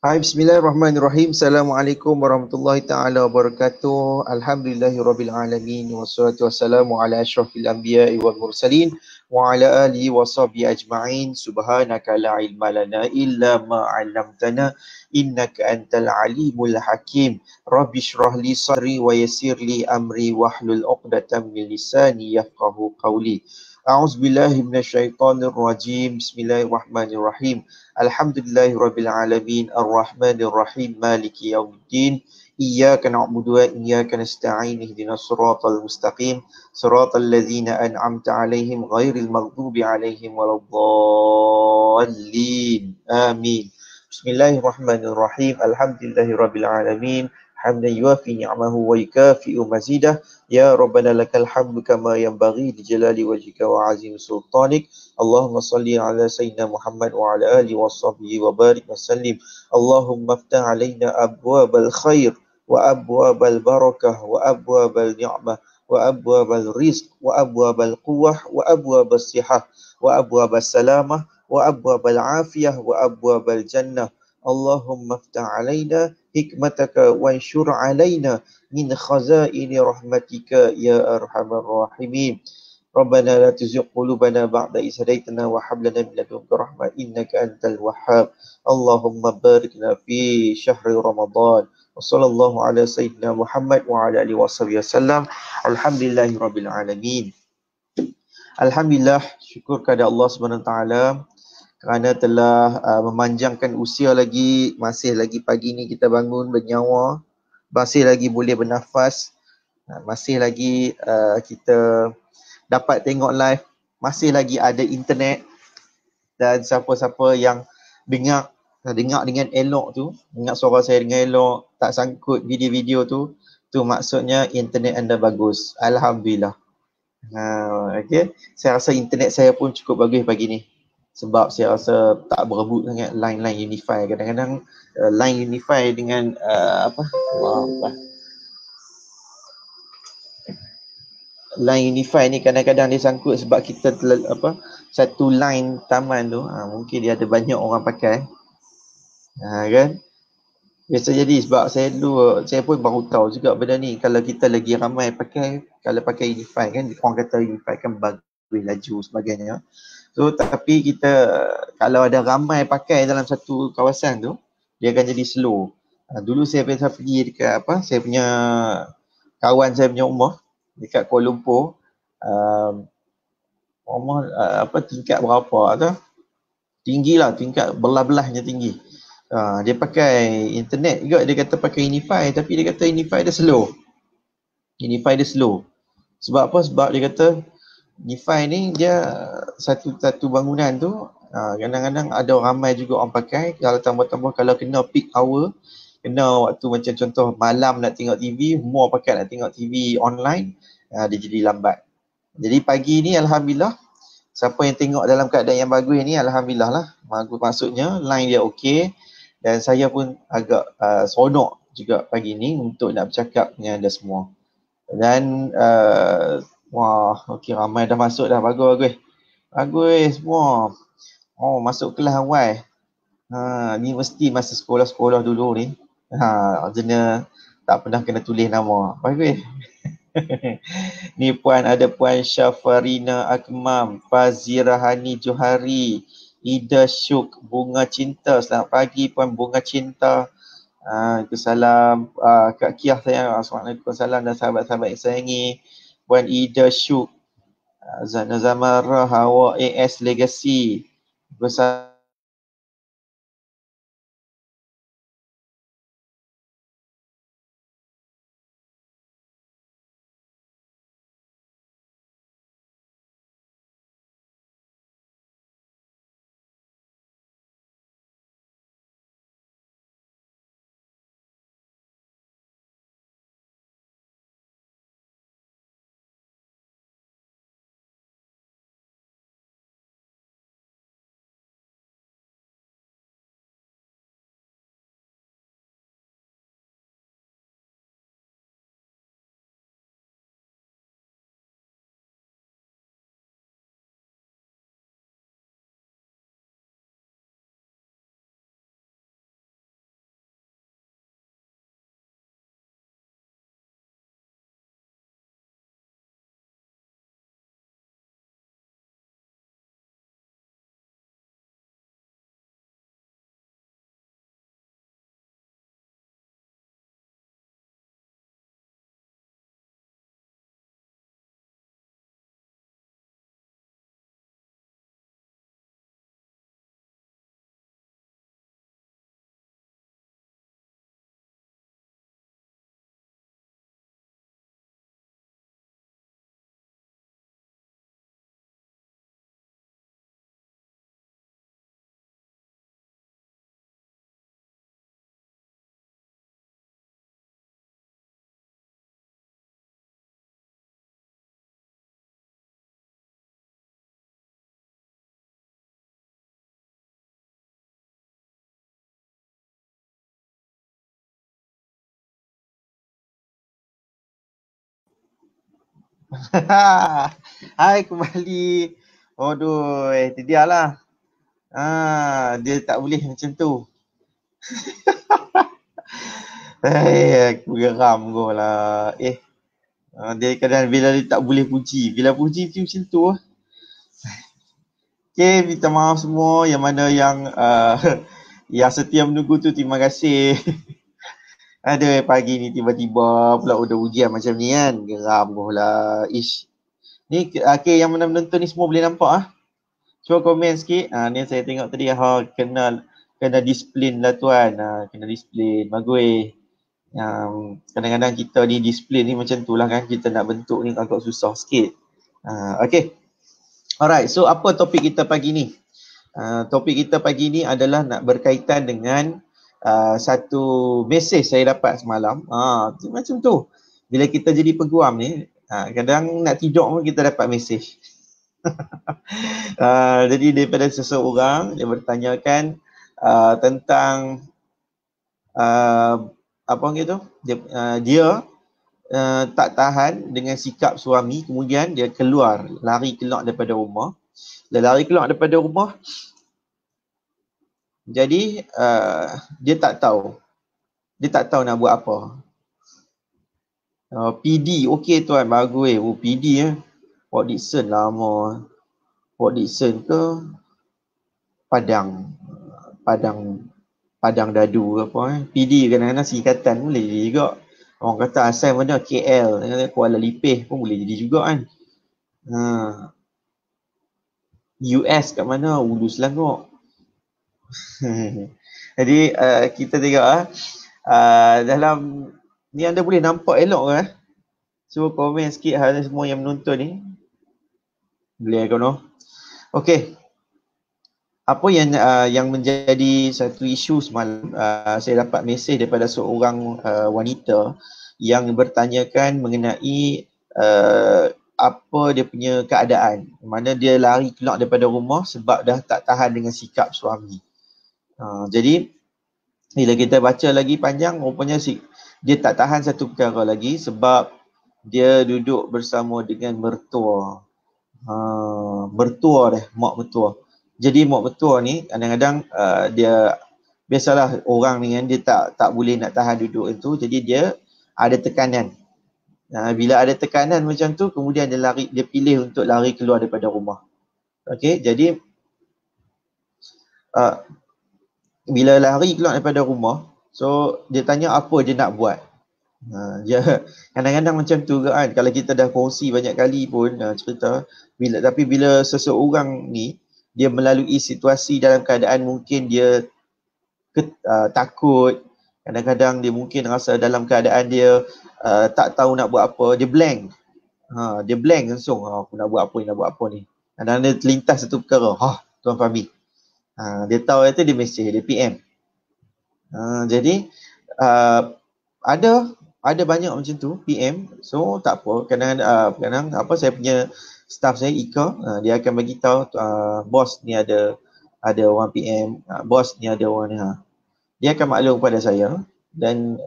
Hai, bismillahirrahmanirrahim. Assalamualaikum warahmatullahi taala wabarakatuh. Alhamdulillahirabbil alamin wassalatu wassalamu ala asyrafil anbiya'i wal mursalin wa ala alihi washabbihi ajma'in. Subhanaka la ilma lana illa ma 'allamtana innaka antal alimul hakim. Rabbi shrah li sadri wa yassir li amri wahlul 'uqdatam min lisani yafqahu qawli. A'udzubillahi minasyaitonir rajim. Bismillahirrahmanirrahim. Alhamdulillahirabbil alamin arrahmanir rahim maliki yaumiddin iyyaka na'budu wa iyyaka nasta'in ihdinas siratal mustaqim siratal ladzina an'amta 'alaihim ghairil maghdubi 'alaihim waladdallin amin. Bismillahirrahmanirrahim. Alhamdulillahirabbil alamin hamdan yuafi ni'amahu wa yukafi'u mazidah. Ya rabbana lakal hamdu kama yanbaghi li jalali wajhika wa 'azimi sultanik. Allahumma salli ala Sayyidina Muhammad wa ala alihi wa sahbihi wa barik wa sallim. Allahumma aftah alaina abwabal khair wa abwabal barakah wa abwabal ni'mah wa abwabal rizq wa abwabal quwwah wa abwabal sihah wa abwabal salamah wa abwabal afiyah wa abwabal jannah. Allahumma aftah alaina hikmataka wa anshur alaina min khazaini rahmatika ya arhamar rahimin. ربنا لا تزغ قلوبنا بعد إذ هديتنا وهب لنا من لدنك رحمة إنك أنت الوهاب. اللهم بارك لنا في شهر رمضان وصلى الله على سيدنا محمد وعلى آله وصحبه وسلم. الحمد لله رب العالمين. Alhamdulillah, syukur kepada Allah Subhanahu Wa Taala kerana telah memanjangkan usia lagi, masih lagi pagi ni kita bangun bernyawa, masih lagi boleh bernafas, masih lagi kita dapat tengok live, masih lagi ada internet, dan siapa-siapa yang dengar dengan elok tu, dengar suara saya dengan elok, tak sangkut video-video tu maksudnya internet anda bagus. Alhamdulillah. Okay. Saya rasa internet saya pun cukup bagus pagi ni. Sebab saya rasa tak berebut sangat line-line Unify. Kadang-kadang line Unify dengan line Unify ni kadang-kadang dia sangkut sebab kita satu line taman tu, mungkin dia ada banyak orang pakai, kan. Biasa jadi sebab saya pun baru tahu juga benda ni. Kalau kita lagi ramai pakai, kalau pakai Unify kan, orang kata Unify kan bagus, laju sebagainya. So tapi kita kalau ada ramai pakai dalam satu kawasan tu, dia akan jadi slow. Dulu saya pernah pergi dekat saya punya kawan saya punya rumah dekat Kuala Lumpur. Rumah tingkat berapa tu? Tinggilah, tingkat belah-belahnya tinggi. Dia pakai internet juga, dia kata pakai Unify, tapi dia kata Unify dia slow. Sebab apa? Sebab dia kata Unify ni dia satu bangunan tu, kadang-kadang ada ramai juga orang pakai. Kalau tambah-tambah kalau kena peak hour, kena waktu macam contoh malam nak tengok TV, more pakai nak tengok TV online, dia jadi lambat. Jadi pagi ni Alhamdulillah, siapa yang tengok dalam keadaan yang bagus ni, Alhamdulillah lah. Maksudnya line dia okey, dan saya pun agak seronok juga pagi ni untuk nak bercakap dengan anda semua. Dan wah, okey, ramai dah masuk dah. Bagus semua. Masuk kelas awal. Ni mesti masa sekolah-sekolah dulu ni. Jenis tak pernah kena tulis nama. Bagus. Ni ada Puan Syafarina Akmam, Fazirahani Johari, Ida Syuk, Bunga Cinta. Selamat pagi Puan Bunga Cinta. Salam Kak Kiah sayang. Assalamualaikum salam dan sahabat-sahabat yang sayangi. Puan Ida Syuk, Zana Zamara, Hawa AS Legacy. Bersama Hai kembali. Aduh, itu dia lah. Dia tak boleh macam tu. Aku geram kau lah. Dia kadang bila dia tak boleh puji. Bila puji macam tu lah. Okay, minta maaf semua yang mana yang yang setia menunggu tu, terima kasih. Ada pagi ni tiba-tiba pula udah ujian macam ni kan. Geram kau lah. Ish. Ni okay, yang mana menonton ni semua boleh nampak ah. Cuba komen sikit. Ni saya tengok tadi kena disiplin lah tuan. Kena disiplin. Bagus. Kadang-kadang kita ni disiplin ni macam tu lah kan. Kita nak bentuk ni agak susah sikit. Okay. Alright. So apa topik kita pagi ni? Topik kita pagi ni adalah nak berkaitan dengan satu mesej saya dapat semalam. Macam tu. Bila kita jadi peguam ni, kadang nak tidur pun kita dapat mesej. Jadi daripada seseorang dia bertanyakan tentang apa gitu, dia tak tahan dengan sikap suami, kemudian dia lari keluar daripada rumah. Dia lari keluar daripada rumah, jadi dia tak tahu nak buat apa. PD okey tuan, bagus PD Port Dickson lama. Port Dickson ke Padang Dadu ke apa PD kadang-kadang singkatan boleh jadi juga. Orang kata asal mana KL, Kuala Lipih pun boleh jadi juga kan. US kat mana? Ulu Selangor. Jadi kita tengok dalam ni anda boleh nampak elok ke? Cuba komen sikit semua yang menonton ni. Boleh ke no? Okey. Apa yang menjadi satu isu semalam, saya dapat mesej daripada seorang wanita yang bertanyakan mengenai apa dia punya keadaan, mana dia lari keluar daripada rumah sebab dah tak tahan dengan sikap suami. Jadi bila kita baca lagi panjang, rupanya dia tak tahan satu perkara lagi sebab dia duduk bersama dengan mertua. Mak mertua. Jadi mak mertua ni kadang-kadang dia biasalah orang ni kan, dia tak boleh nak tahan duduk itu, jadi dia ada tekanan. Bila ada tekanan macam tu, kemudian dia pilih untuk lari keluar daripada rumah. Okey, jadi bila lari keluar daripada rumah, so dia tanya apa dia nak buat. Kadang-kadang macam tu kan, kalau kita dah kongsi banyak kali pun cerita, bila seseorang ni dia melalui situasi dalam keadaan mungkin dia takut, kadang-kadang dia mungkin rasa dalam keadaan dia tak tahu nak buat apa, dia blank. Dia blank langsung, aku nak buat apa ni. Kadang-kadang dia terlintas satu perkara, Tuan Fahmi. Dia tahu itu, dia mesej, dia PM. Jadi ada banyak macam tu PM. So tak apa, kadang-kadang saya punya staff saya Ika, dia akan bagi tahu bos ni ada orang PM, bos ni ada orang ni. Dia akan maklum kepada saya. Dan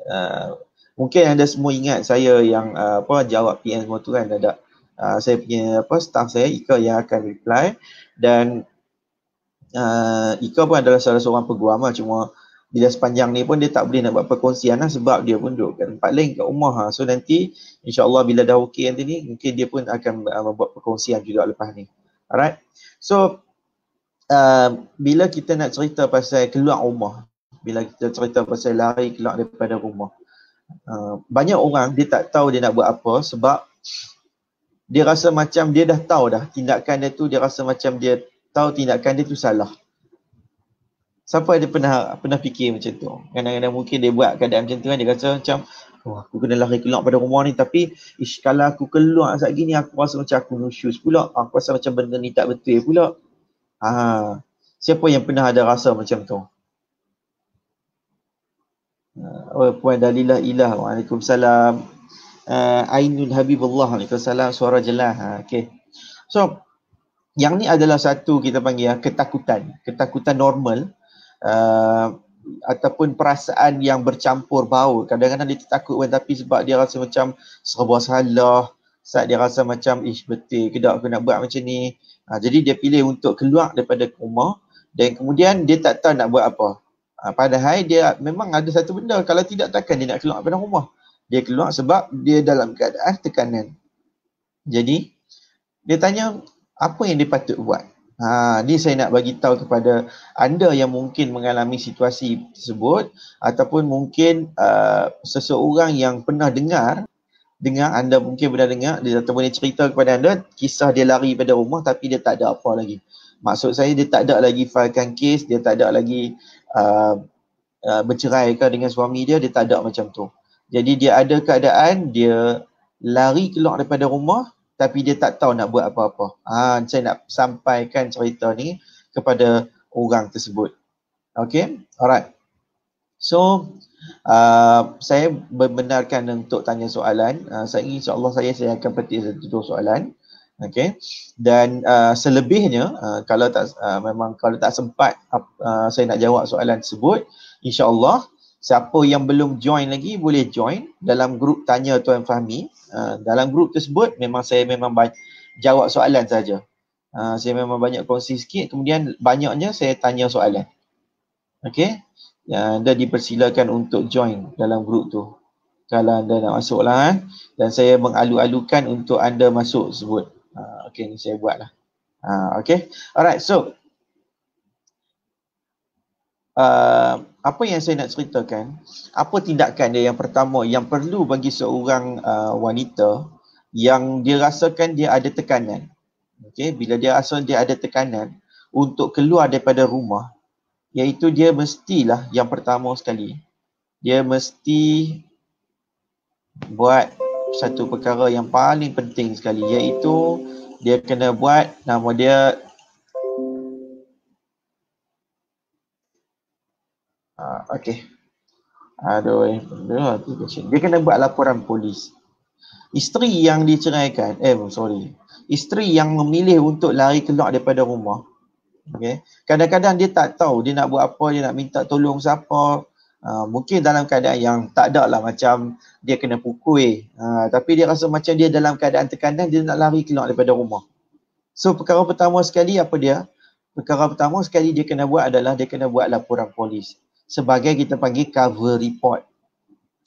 mungkin anda semua ingat saya yang jawab PM semua tu kan, ada saya punya staff saya Ika yang akan reply. Dan Ika pun adalah salah seorang peguam lah, cuma bila sepanjang ni pun dia tak boleh nak buat perkongsian lah, sebab dia pun duduk kat tempat lain kat rumah. So nanti insyaAllah bila dah okey nanti ni, mungkin dia pun akan membuat perkongsian juga lepas ni. Alright. So bila kita nak cerita pasal keluar rumah, bila kita cerita pasal lari keluar daripada rumah, banyak orang dia tak tahu dia nak buat apa, sebab dia rasa macam dia dah tahu dah tindakan dia tu, dia rasa macam dia tahu tindakan dia tu salah. Siapa ada pernah fikir macam tu? Kadang-kadang mungkin dia buat keadaan macam tu kan, dia rasa macam aku kena lari keluar pada rumah ni, tapi kalau aku keluar saat gini aku rasa macam aku nusyus pula, aku rasa macam benda ni tak betul pula. Siapa yang pernah ada rasa macam tu? Puan Dalilah Ilah, Waalaikumsalam. Ainul Habibullah, Waalaikumsalam, suara jelas. Okay. So yang ni adalah satu kita panggil ketakutan normal, ataupun perasaan yang bercampur baur. Kadang-kadang dia takut tapi sebab dia rasa macam serba salah, saat dia rasa macam betul ke tak aku nak buat macam ni. Jadi dia pilih untuk keluar daripada rumah dan kemudian dia tak tahu nak buat apa. Padahal dia memang ada satu benda, kalau tidak takkan dia nak keluar daripada rumah. Dia keluar sebab dia dalam keadaan tekanan. Jadi dia tanya apa yang dia patut buat. Ni saya nak bagi tahu kepada anda yang mungkin mengalami situasi tersebut ataupun mungkin seseorang yang pernah dengar anda mungkin pernah dengar dia ataupun dia cerita kepada anda kisah dia lari pada rumah tapi dia tak ada apa lagi. Maksud saya dia tak ada lagi filekan kes, dia tak ada lagi bercerai ke dengan suami dia tak ada macam tu. Jadi dia ada keadaan dia lari keluar daripada rumah tapi dia tak tahu nak buat apa-apa. Saya nak sampaikan cerita ni kepada orang tersebut. Okay, alright. So, saya membenarkan untuk tanya soalan. Saya ingin insyaAllah saya akan petik satu soalan. Okay. Dan selebihnya, kalau tak sempat saya nak jawab soalan tersebut, insyaAllah siapa yang belum join lagi boleh join dalam grup Tanya Tuan Fahmi. Dalam grup tersebut saya memang jawab soalan saja. Saya memang banyak kongsi sikit, kemudian banyaknya saya tanya soalan. Okay. Anda dipersilakan untuk join dalam grup tu kalau anda nak masuk lah. Dan saya mengalu-alukan untuk anda masuk tersebut. Okay, ni saya buat lah. Okay, alright. So apa yang saya nak ceritakan, apa tindakan dia yang pertama yang perlu bagi seorang wanita yang dia rasakan dia ada tekanan. Okay, bila dia rasa dia ada tekanan untuk keluar daripada rumah, iaitu dia mestilah yang pertama sekali, dia mesti buat satu perkara yang paling penting sekali, iaitu dia kena buat nama dia dia kena buat laporan polis. Isteri yang diceraikan, isteri yang memilih untuk lari keluar daripada rumah, okay, kadang-kadang dia tak tahu dia nak buat apa, dia nak minta tolong siapa. Mungkin dalam keadaan yang tak ada lah macam dia kena pukul, tapi dia rasa macam dia dalam keadaan tekanan, dia nak lari keluar daripada rumah. So perkara pertama sekali dia kena buat adalah dia kena buat laporan polis. Sebagai kita panggil cover report.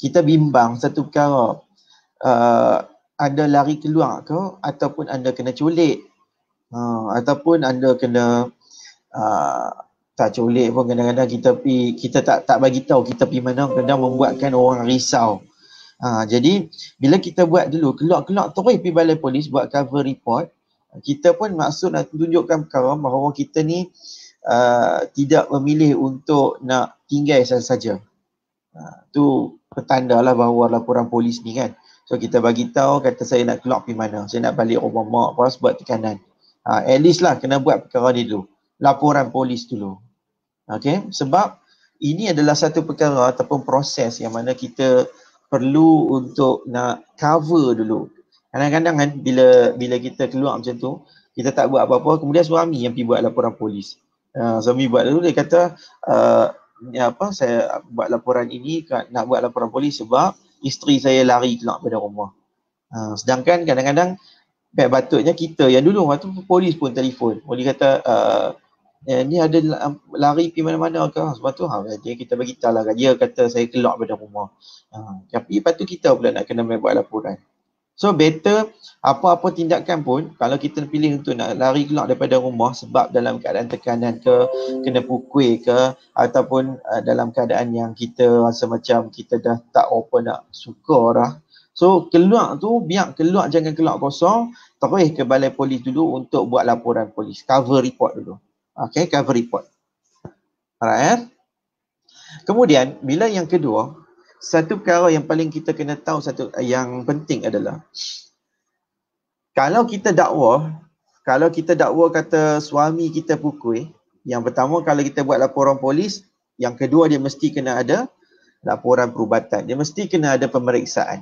Kita bimbang satu perkara, anda lari keluar ke ataupun anda kena culik, ataupun anda kena tak culik pun kadang-kadang kita tak bagi tahu kita pergi mana, kadang membuatkan orang risau. Jadi bila kita buat dulu keluar terus pergi balai polis buat cover report, kita pun maksud nak tunjukkan perkara bahawa kita ni tidak memilih untuk nak tinggal saja. Tu petanda lah bahawa laporan polis ni kan. So kita bagi tahu kata saya nak keluar pergi mana, saya nak balik rumah mak apa sebab tekanan. At least lah kena buat perkara ni dulu, laporan polis dulu. Okay, sebab ini adalah satu perkara ataupun proses yang mana kita perlu untuk nak cover dulu. Kadang-kadang kan bila kita keluar macam tu, kita tak buat apa-apa, kemudian suami yang pergi buat laporan polis. Suami buat dulu, dia kata saya buat laporan ini, nak buat laporan polis sebab isteri saya lari keluar pada rumah. Sedangkan kadang-kadang patutnya kita yang dulu waktu polis pun telefon, polis kata ni ada lari pergi mana-mana ke, sebab tu kita bagi tahu lah, dia kata saya keluar pada rumah. Tapi patut kita pula nak kena buat laporan. So better apa-apa tindakan pun, kalau kita pilih untuk nak lari keluar daripada rumah sebab dalam keadaan tekanan ke, kena pukul ke, ataupun dalam keadaan yang kita rasa macam kita dah tak apa nak suka dah. So keluar tu, biar keluar, jangan keluar kosong, terus ke balai polis dulu untuk buat laporan polis, cover report dulu. Okay, cover report. Alright. Kemudian bila yang kedua, satu perkara yang paling kita kena tahu, satu yang penting adalah kalau kita dakwa kata suami kita pukul, yang pertama kalau kita buat laporan polis, yang kedua dia mesti kena ada laporan perubatan, dia mesti kena ada pemeriksaan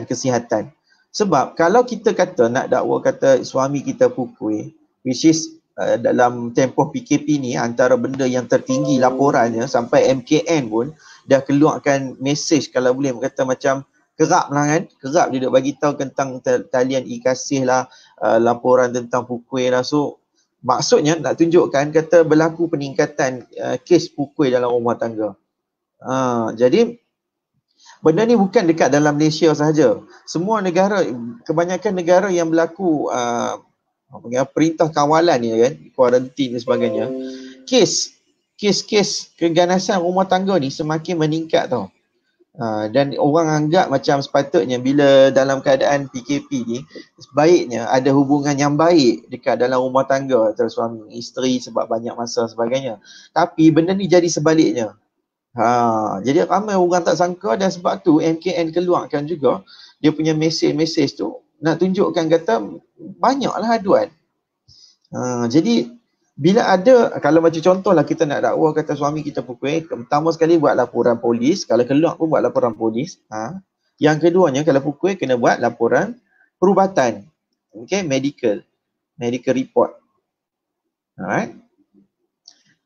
kesihatan. Sebab kalau kita kata nak dakwa kata suami kita pukul, which is dalam tempoh PKP ni antara benda yang tertinggi laporannya, sampai MKN pun dah keluarkan mesej kalau boleh berkata macam kerap lah kan, kerap dia duk bagi tahu tentang talian kasih lah, laporan tentang pukul lah. So maksudnya nak tunjukkan kata berlaku peningkatan kes pukul dalam rumah tangga. Jadi benda ni bukan dekat dalam Malaysia sahaja. Semua negara, kebanyakan negara yang berlaku perintah kawalan ni kan, kuarantin dan sebagainya, kes keganasan rumah tangga ni semakin meningkat tau. Dan orang anggap macam sepatutnya bila dalam keadaan PKP ni, sebaiknya ada hubungan yang baik dekat dalam rumah tangga antara suami isteri sebab banyak masa sebagainya. Tapi benda ni jadi sebaliknya. Jadi ramai orang tak sangka, dan sebab tu MKN keluarkan juga dia punya mesej tu nak tunjukkan kata banyaklah aduan. Jadi bila ada, kalau macam contohlah kita nak dakwa kata suami kita pukul, pertama sekali buat laporan polis, kalau keluar pun buat laporan polis. Yang keduanya kalau pukul kena buat laporan perubatan. Okay, medical report. Alright.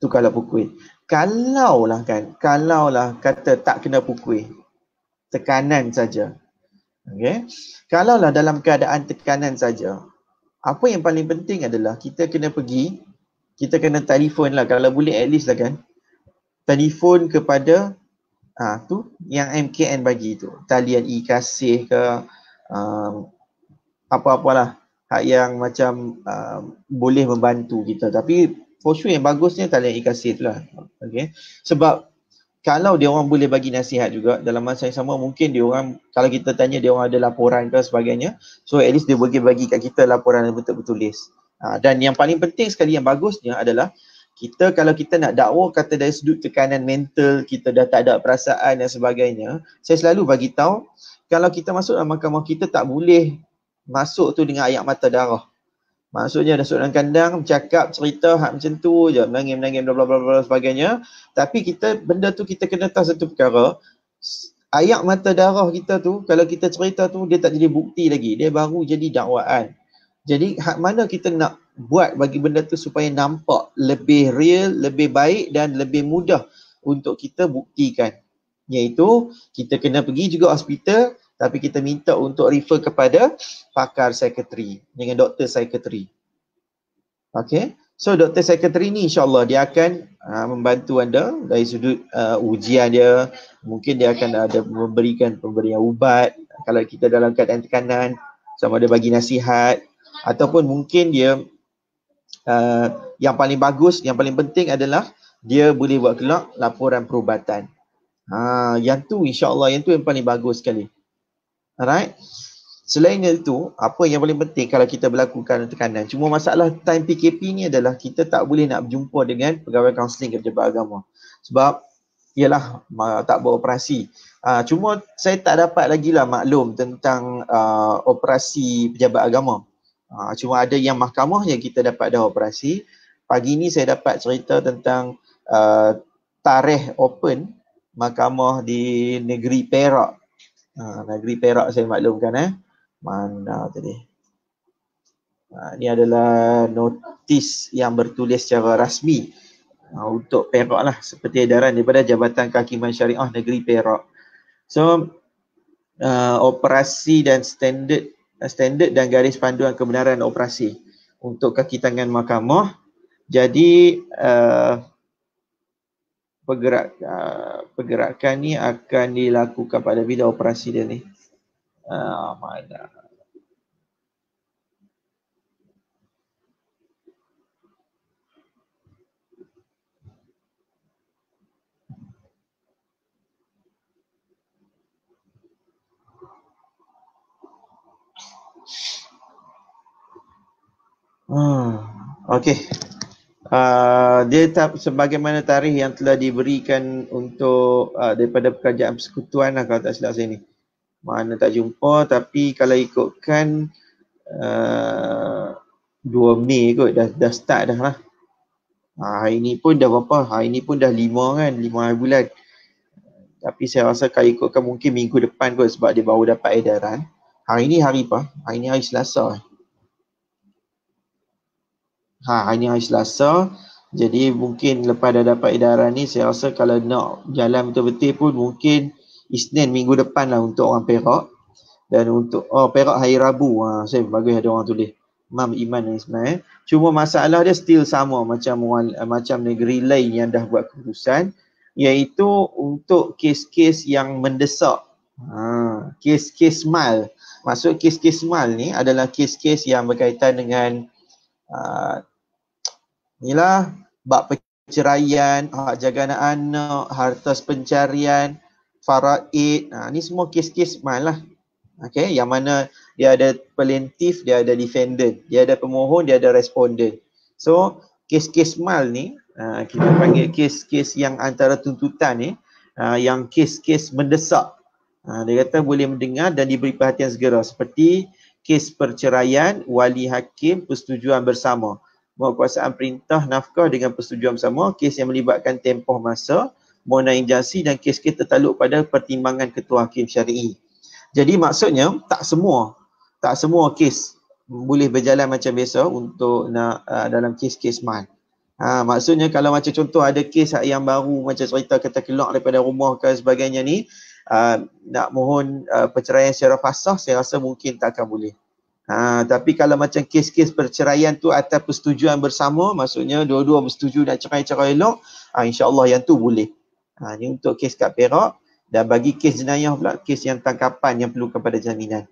Tu kalau pukul. Kalaulah kata tak kena pukul, tekanan saja. Okay. Kalaulah dalam keadaan tekanan saja, apa yang paling penting adalah kita kena telefon lah, kalau boleh at least lah kan, telefon kepada tu yang MKN bagi tu, talian kasih ke apa-apalah hak yang macam boleh membantu kita. Tapi for sure yang bagusnya talian kasih tu lah. Okay. Sebab kalau dia orang boleh bagi nasihat juga, dalam masa yang sama mungkin dia orang, kalau kita tanya dia orang ada laporan ke sebagainya, so at least dia boleh bagi kat kita laporan yang betul-betul tulis. Dan yang paling penting sekali yang bagusnya adalah kalau kita nak dakwa kata dari sudut tekanan mental, kita dah tak ada perasaan dan sebagainya, saya selalu bagi tahu kalau kita masuk dalam mahkamah, kita tak boleh masuk tu dengan ayat mata darah. Maksudnya dah masuk dalam kandang, cakap cerita hak macam tu je, menangis bla bla bla sebagainya. Tapi benda tu kita kena tahu satu perkara, ayat mata darah kita tu, kalau kita cerita tu dia tak jadi bukti lagi, dia baru jadi dakwaan. Jadi hak mana kita nak buat bagi benda tu supaya nampak lebih real, lebih baik dan lebih mudah untuk kita buktikan. Iaitu kita kena pergi juga hospital, tapi kita minta untuk refer kepada pakar psikiatri dengan doktor psikiatri. Okay. So doktor psikiatri ni insyaAllah dia akan membantu anda dari sudut ujian dia. Mungkin dia akan ada memberikan pemberian ubat kalau kita dalam keadaan tekanan, sama ada bagi nasihat, ataupun mungkin dia yang paling bagus, yang paling penting adalah dia boleh buat keluar laporan perubatan. Yang tu insyaAllah, yang tu yang paling bagus sekali. Alright. Selain itu, apa yang paling penting kalau kita berlakukan tekanan, cuma masalah time PKP ni adalah kita tak boleh nak berjumpa dengan pegawai kaunseling ke pejabat agama. Sebab ialah tak beroperasi. Cuma saya tak dapat lagi lah maklum tentang operasi pejabat agama. Cuma ada yang mahkamah yang kita dapat dah operasi. Pagi ni saya dapat cerita tentang tarikh open mahkamah di negeri Perak. Negeri Perak saya maklumkan. Mana tadi? Ini adalah notis yang bertulis secara rasmi untuk Perak lah, seperti edaran daripada Jabatan Kehakiman Syariah Negeri Perak. So operasi dan standard dan garis panduan kebenaran operasi untuk kaki tangan mahkamah. Jadi pergerakan ni akan dilakukan pada bila operasi dia ni. Mana? Okey. Dia sebagaimana tarikh yang telah diberikan untuk daripada kerajaan persekutuan lah, kalau tak silap saya ni. Mana tak jumpa, tapi kalau ikutkan 2 Mei kot, dah start dah lah. Hari ni pun dah berapa? Hari ni pun dah 5 kan, 5 hari bulan. Tapi saya rasa kalau ikutkan mungkin minggu depan kot, sebab dia baru dapat edaran. Hari ni hari apa? Hari ni hari Selasa. Hari ni hari Selasa. Jadi mungkin lepas dah dapat edaran ni, saya rasa kalau nak jalan betul-betul pun mungkin Isnin minggu depan lah untuk orang Perak. Dan untuk Perak hari Rabu. Saya bagus ada orang tulis. Mam Iman ni sebenarnya. Cuma masalah dia still sama macam negeri lain yang dah buat keputusan, iaitu untuk kes-kes yang mendesak. Kes-kes mal. Maksud kes-kes mal ni adalah kes-kes yang berkaitan dengan inilah bab perceraian, hak jaga anak-anak, harta pencarian, faraid. Ni semua kes-kes mal lah. Okay, yang mana dia ada plaintiff, dia ada defendant, dia ada pemohon, dia ada respondent. So, kes-kes mal ni, kita panggil kes-kes yang antara tuntutan ni, yang kes-kes mendesak. Dia kata boleh mendengar dan diberi perhatian segera. Seperti kes perceraian, wali hakim, persetujuan bersama. Penguasaan perintah nafkah dengan persetujuan bersama, kes yang melibatkan tempoh masa, monan injasi dan kes-kes tertaluk pada pertimbangan ketua hakim syar'i. Jadi maksudnya tak semua kes boleh berjalan macam biasa untuk nak dalam kes-kes mal. Maksudnya kalau macam contoh ada kes yang baru macam cerita kata keluar daripada rumah ke sebagainya ni, nak mohon perceraian secara fasah, saya rasa mungkin tak akan boleh. Tapi kalau macam kes-kes perceraian tu atas persetujuan bersama, maksudnya dua-dua bersetuju nak cerai-cerai elok, insya-Allah yang tu boleh. Ni untuk kes kat Perak. Dan bagi kes jenayah pula, kes yang tangkapan yang perlukan pada jaminan.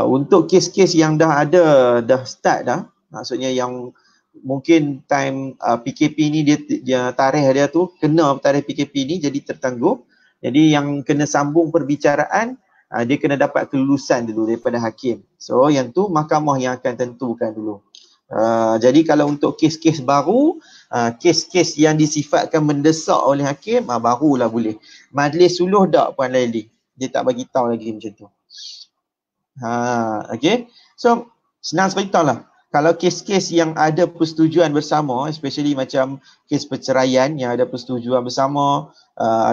Untuk kes-kes yang dah start dah, maksudnya yang mungkin time PKP ni dia tarikh dia tu kena tarikh PKP ni jadi tertangguh. Jadi yang kena sambung perbicaraan, dia kena dapat kelulusan dulu daripada hakim. So yang tu mahkamah yang akan tentukan dulu. Jadi kalau untuk kes-kes baru, kes-kes yang disifatkan mendesak oleh hakim, barulah boleh. Majlis suluh tak Puan Laili, dia tak bagi tahu lagi macam tu. Okay. So senang cerita lah. Kalau kes-kes yang ada persetujuan bersama, especially macam kes perceraian yang ada persetujuan bersama,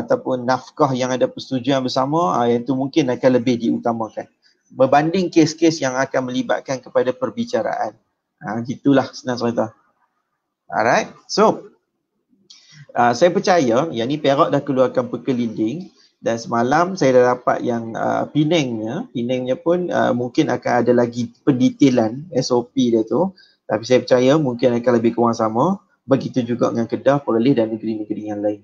ataupun nafkah yang ada persetujuan bersama, itu mungkin akan lebih diutamakan berbanding kes-kes yang akan melibatkan kepada perbicaraan. Gitulah senang cerita. Alright. So saya percaya yang ni Perak dah keluarkan perkelinding, dan semalam saya dah dapat yang Penangnya pun mungkin akan ada lagi pendetailan SOP dia tu, tapi saya percaya mungkin akan lebih kurang sama. Begitu juga dengan Kedah, Perlis dan negeri-negeri yang lain.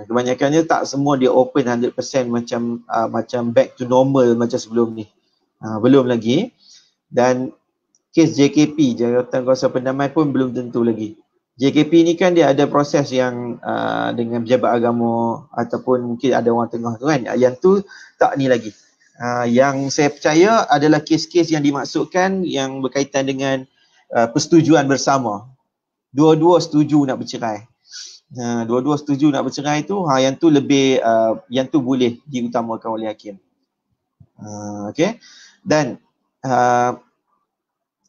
Kebanyakannya tak semua dia open 100% macam back to normal macam sebelum ni. Belum lagi. Dan kes JKP, Jabatan Kuasa Pendamai pun belum tentu lagi. JKP ni kan dia ada proses yang dengan pejabat agama ataupun mungkin ada orang tengah tu kan. Yang tu tak ni lagi. Yang saya percaya adalah kes-kes yang dimaksudkan yang berkaitan dengan persetujuan bersama. Dua-dua setuju nak bercerai. Dua-dua setuju nak bercerai tu, yang tu lebih yang tu boleh diutamakan oleh hakim. Okay. Dan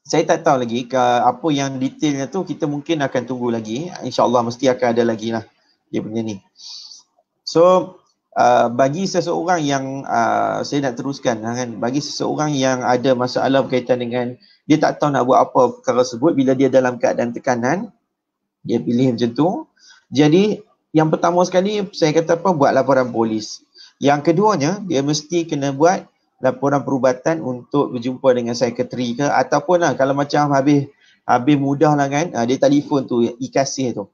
saya tak tahu lagi apa yang detailnya tu, kita mungkin akan tunggu lagi. InsyaAllah mesti akan ada lagi lah dia punya ni. So bagi seseorang yang saya nak teruskan kan, bagi seseorang yang ada masalah berkaitan dengan dia tak tahu nak buat apa perkara tersebut, bila dia dalam keadaan tekanan, dia pilih macam tu. Jadi yang pertama sekali saya kata buat laporan polis. Yang keduanya dia mesti kena buat laporan perubatan untuk berjumpa dengan sekretari ke, ataupun kalau macam habis mudah lah kan, dia telefon tu IKASih tu.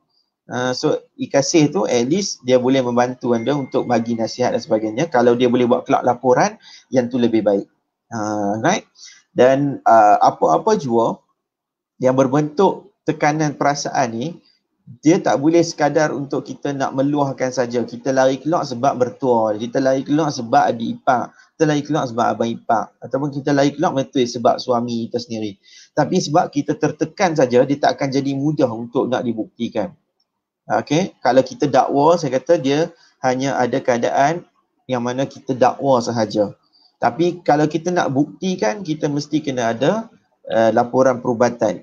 So IKASih tu at least dia boleh membantu anda untuk bagi nasihat dan sebagainya. Kalau dia boleh buat kelak laporan, yang tu lebih baik. Right? Dan apa-apa jua yang berbentuk tekanan perasaan ni, dia tak boleh sekadar untuk kita nak meluahkan saja. Kita lari keluar sebab bertua, kita lari keluar sebab adik ipar, kita lari keluar sebab abang ipar, ataupun kita lari keluar betul sebab suami kita sendiri. Tapi sebab kita tertekan saja, dia tak akan jadi mudah untuk nak dibuktikan. Okay, kalau kita dakwa, saya kata dia hanya ada keadaan yang mana kita dakwa sahaja. Tapi kalau kita nak buktikan, kita mesti kena ada laporan perubatan.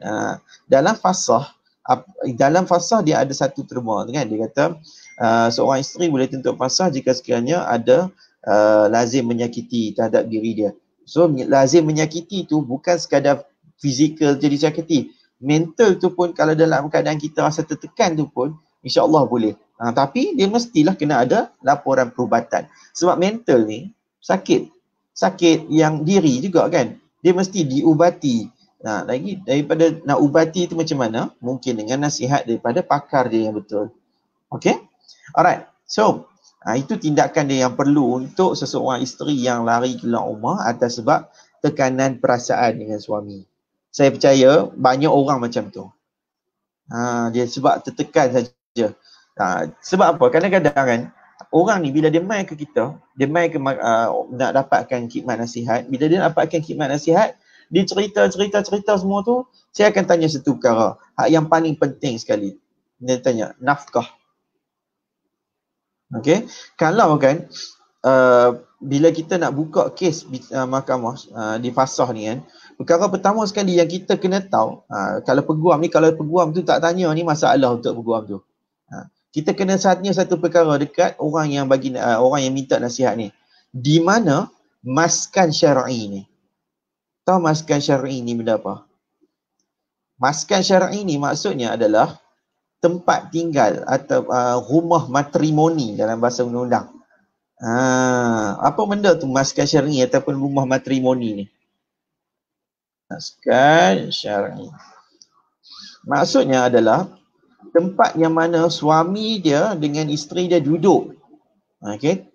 Dalam fasah dia ada satu terma kan, dia kata seorang isteri boleh tuntut fasah jika sekiranya ada lazim menyakiti terhadap diri dia. So lazim menyakiti tu bukan sekadar fizikal jadi sakiti, mental tu pun kalau dalam keadaan kita rasa tertekan tu pun insya-Allah boleh. Tapi dia mestilah kena ada laporan perubatan. Sebab mental ni sakit. Sakit yang diri juga kan. Dia mesti diubati. Lagi daripada nak ubati tu macam mana? Mungkin dengan nasihat daripada pakar dia yang betul. Okay? Alright. So, itu tindakan dia yang perlu untuk seseorang isteri yang lari keluar rumah atas sebab tekanan perasaan dengan suami. Saya percaya banyak orang macam tu. Dia sebab tertekan saja. Sebab apa? Kadang-kadang kan orang ni bila dia mai ke kita, dia mai ke nak dapatkan khidmat nasihat. Bila dia nak dapatkan khidmat nasihat, dia cerita semua tu, saya akan tanya satu perkara. Yang paling penting sekali. Dia tanya, nafkah. Okey, kalau kan bila kita nak buka kes mahkamah di fasah ni kan, perkara pertama sekali yang kita kena tahu, kalau peguam tu tak tanya ni masalah untuk peguam tu. Kita kena tanya satu perkara dekat orang yang minta nasihat ni. Di mana maskan syar'i ni? Tahu maskan syar'i ni benda apa? Maskan syar'i ni maksudnya adalah tempat tinggal atau rumah matrimoni dalam bahasa undang-undang. Apa benda tu maskan syar'i ataupun rumah matrimoni ni? Maskan syar'i. Maksudnya adalah tempat yang mana suami dia dengan isteri dia duduk. Okey.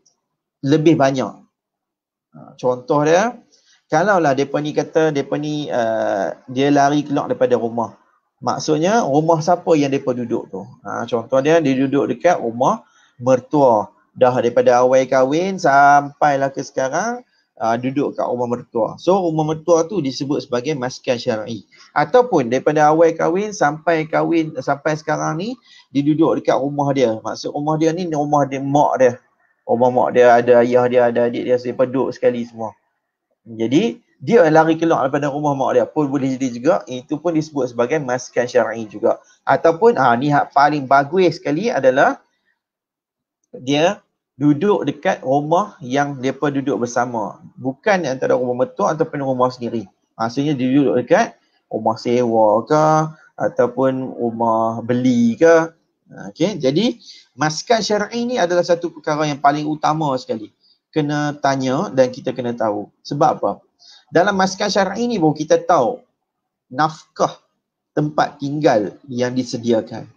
Lebih banyak. Contoh dia, kalaulah depa ni kata dia lari keluar daripada rumah. Maksudnya rumah siapa yang depa duduk tu? Contoh dia duduk dekat rumah mertua. Dah daripada awal kahwin sampailah ke sekarang duduk kat rumah mertua. So rumah mertua tu disebut sebagai maskan syar'i. Ataupun daripada awal kahwin sampai sekarang ni dia duduk dekat rumah dia. Maksud rumah dia ni rumah dia mak dia. Rumah mak dia ada ayah dia, ada adik dia, mereka duduk sekali semua. Jadi dia lari keluar daripada rumah mak dia pun boleh jadi juga. Itu pun disebut sebagai maskan syar'i juga. Ataupun ni hak paling bagus sekali adalah dia duduk dekat rumah yang mereka duduk bersama. Bukan antara rumah mertua ataupun rumah sendiri. Maksudnya dia duduk dekat rumah sewa ke ataupun rumah beli ke. Okey, jadi maskan syar'i ni adalah satu perkara yang paling utama sekali. Kena tanya dan kita kena tahu. Sebab apa? Dalam maskan syar'i ni baru kita tahu nafkah tempat tinggal yang disediakan.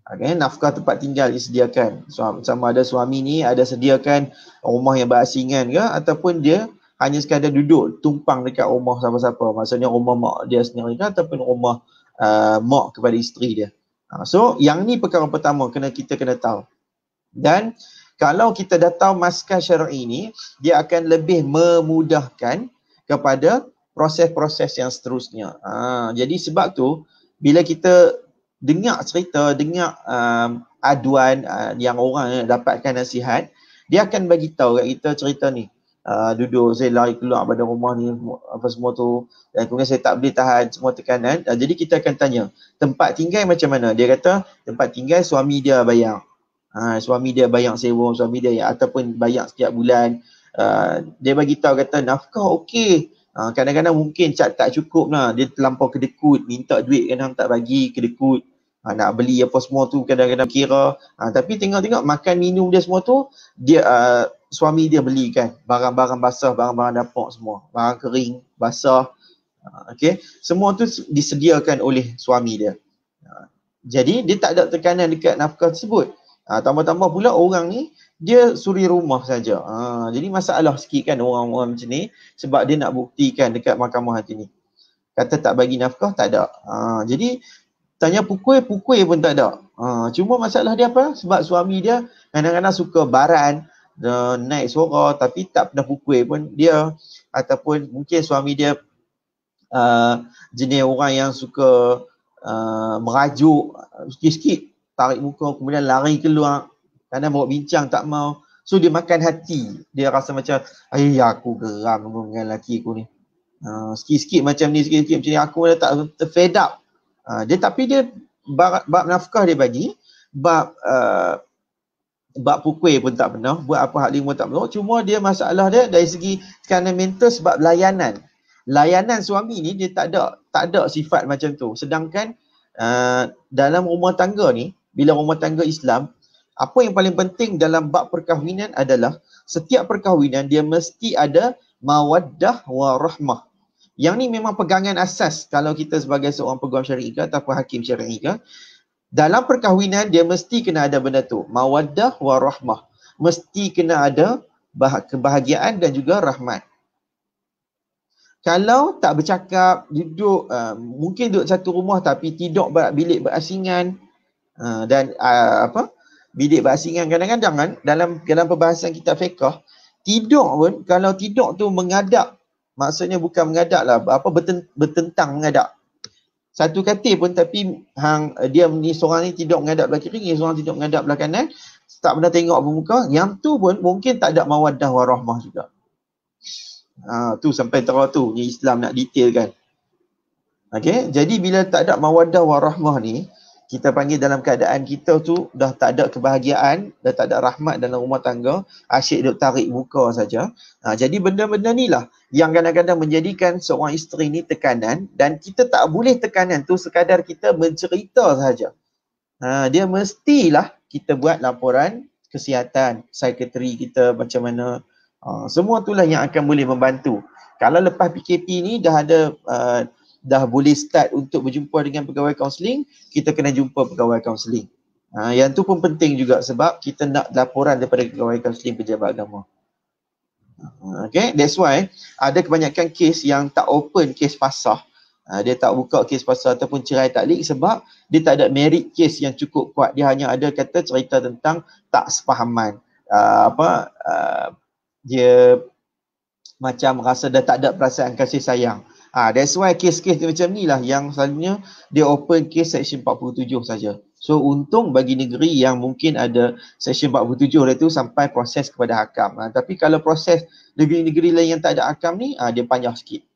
Okay, nafkah tempat tinggal disediakan. Sama ada suami ni ada sediakan rumah yang berasingan ke ataupun dia hanya sekadar duduk tumpang dekat rumah siapa-siapa. Maksudnya rumah mak dia sendiri ke ataupun rumah mak kepada isteri dia. So yang ni perkara pertama kita kena tahu. Dan kalau kita dah tahu maskan syar'i ni, dia akan lebih memudahkan kepada proses-proses yang seterusnya. Jadi sebab tu bila kita dengar cerita, dengar aduan yang orang dapatkan nasihat, dia akan bagi tahu kat kita cerita ni. Duduk saya lari keluar pada rumah ni apa semua tu, dan kemudian saya tak boleh tahan semua tekanan. Jadi kita akan tanya, tempat tinggal macam mana? Dia kata tempat tinggal suami dia bayar. Suami dia bayar sewa, suami dia ataupun bayar setiap bulan. Dia bagi tahu kata nafkah okey. Kadang-kadang mungkin tak cukup lah. Dia terlampau kedekut, minta duit kadang tak bagi, kedekut. Nak beli apa semua tu kadang-kadang kira. Tapi tengok-tengok makan minum dia semua tu, dia suami dia belikan. Barang-barang basah, barang-barang dapur semua. Barang kering, basah. Okay. Semua tu disediakan oleh suami dia. Jadi dia tak ada tekanan dekat nafkah tersebut. Tambah-tambah pula orang ni dia suri rumah saja. Jadi masalah sikit kan orang-orang macam ni sebab dia nak buktikan dekat mahkamah hati ni. Kata tak bagi nafkah tak ada. Jadi tanya pukul pun tak ada. Cuma masalah dia apa? Sebab suami dia kadang-kadang suka baran, naik suara tapi tak pernah pukul pun dia, ataupun mungkin suami dia jenis orang yang suka merajuk sikit-sikit, tarik muka kemudian lari keluar, kadang bawa bincang tak mau. So dia makan hati, dia rasa macam aku geram dengan lelaki aku ni. Sikit-sikit macam ni, sikit-sikit macam ni, aku dah tak fed up. Tapi dia bab nafkah dia bagi, bab pukul pun tak pernah, buat apa hak lima tak pernah. Cuma dia masalah dia dari segi tekanan mental sebab layanan suami ni dia tak ada sifat macam tu. Sedangkan dalam rumah tangga ni, bila rumah tangga Islam, Apa yang paling penting dalam bab perkahwinan adalah setiap perkahwinan dia mesti ada mawaddah wa rahmah. Yang ni memang pegangan asas kalau kita sebagai seorang peguam syar'i ke ataupun hakim syar'i ke. Dalam perkahwinan dia mesti kena ada benda tu, mawaddah wa rahmah. Mesti kena ada kebahagiaan dan juga rahmat. Kalau tak bercakap, duduk mungkin duduk satu rumah tapi tidur bilik berasingan, dan bilik berasingan kadang-kadang kan dalam perbahasan kitab fiqh, tidur pun kalau tidur tu mengadap, maksudnya bukan mengadap lah, bertentang mengadap. Satu katil pun tapi dia ni seorang ni tidur mengadap belah kiri, seorang tidur mengadap belah kanan, tak pernah tengok bermuka, yang tu pun mungkin tak ada mawaddah warahmah juga. Tu sampai terang tu, ni Islam nak detailkan. Okey, jadi bila tak ada mawaddah warahmah ni, kita panggil dalam keadaan kita tu dah tak ada kebahagiaan, dah tak ada rahmat dalam rumah tangga, asyik duk tarik muka saja. Jadi benda-benda ni lah yang kadang-kadang menjadikan seorang isteri ni tekanan, dan kita tak boleh tekanan tu sekadar kita mencerita saja. Dia mestilah kita buat laporan kesihatan, psikiatri kita macam mana. Semua itulah yang akan boleh membantu. Kalau lepas PKP ni dah ada dah boleh start untuk berjumpa dengan pegawai kaunseling, kita kena jumpa pegawai kaunseling. Yang tu pun penting juga sebab kita nak laporan daripada pegawai kaunseling pejabat agama. Okay, that's why ada kebanyakan kes yang tak open kes pasah. Dia tak buka kes pasal ataupun cerai taklik sebab dia tak ada merit kes yang cukup kuat. Dia hanya ada kata cerita tentang tak sepahaman. Dia macam rasa dah tak ada perasaan kasih sayang. That's why kes-kes macam ni lah yang selalunya dia open kes Seksyen 47 saja. So untung bagi negeri yang mungkin ada Seksyen 47 dia tu sampai proses kepada hakam. Tapi kalau proses negeri-negeri lain yang tak ada hakam ni, dia panjang sikit.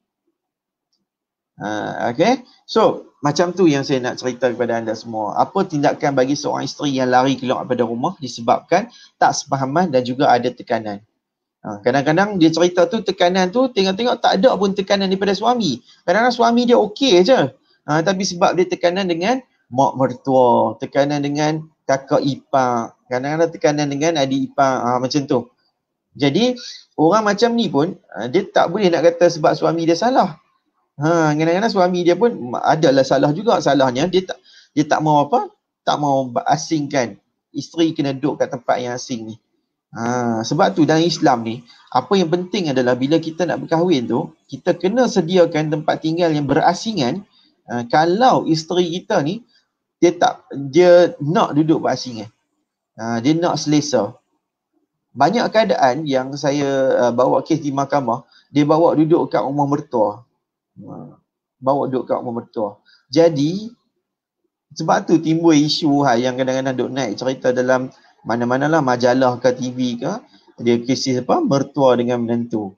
Okay, so macam tu yang saya nak cerita kepada anda semua. Apa tindakan bagi seorang isteri yang lari keluar daripada rumah disebabkan tak sepahaman dan juga ada tekanan. Kadang-kadang dia cerita tu tekanan tu tengok-tengok tak ada pun tekanan daripada suami. Kadang-kadang suami dia okey je. Tapi sebab dia tekanan dengan mak mertua, tekanan dengan kakak ipar, kadang-kadang tekanan dengan adik ipar, macam tu. Jadi orang macam ni pun dia tak boleh nak kata sebab suami dia salah. Kadang-kadang suami dia pun adalah salah juga. Salahnya dia tak mau tak mau asingkan isteri kena duduk kat tempat yang asing ni. Sebab tu dalam Islam ni, apa yang penting adalah bila kita nak berkahwin tu, kita kena sediakan tempat tinggal yang berasingan. Kalau isteri kita ni dia nak duduk berasingan, dia nak selesa. Banyak keadaan yang saya bawa kes di mahkamah, dia bawa duduk kat rumah mertua. Jadi sebab tu timbul isu yang kadang-kadang duk naik cerita dalam mana-manalah majalah ke TV ke, dia kes mertua dengan menantu.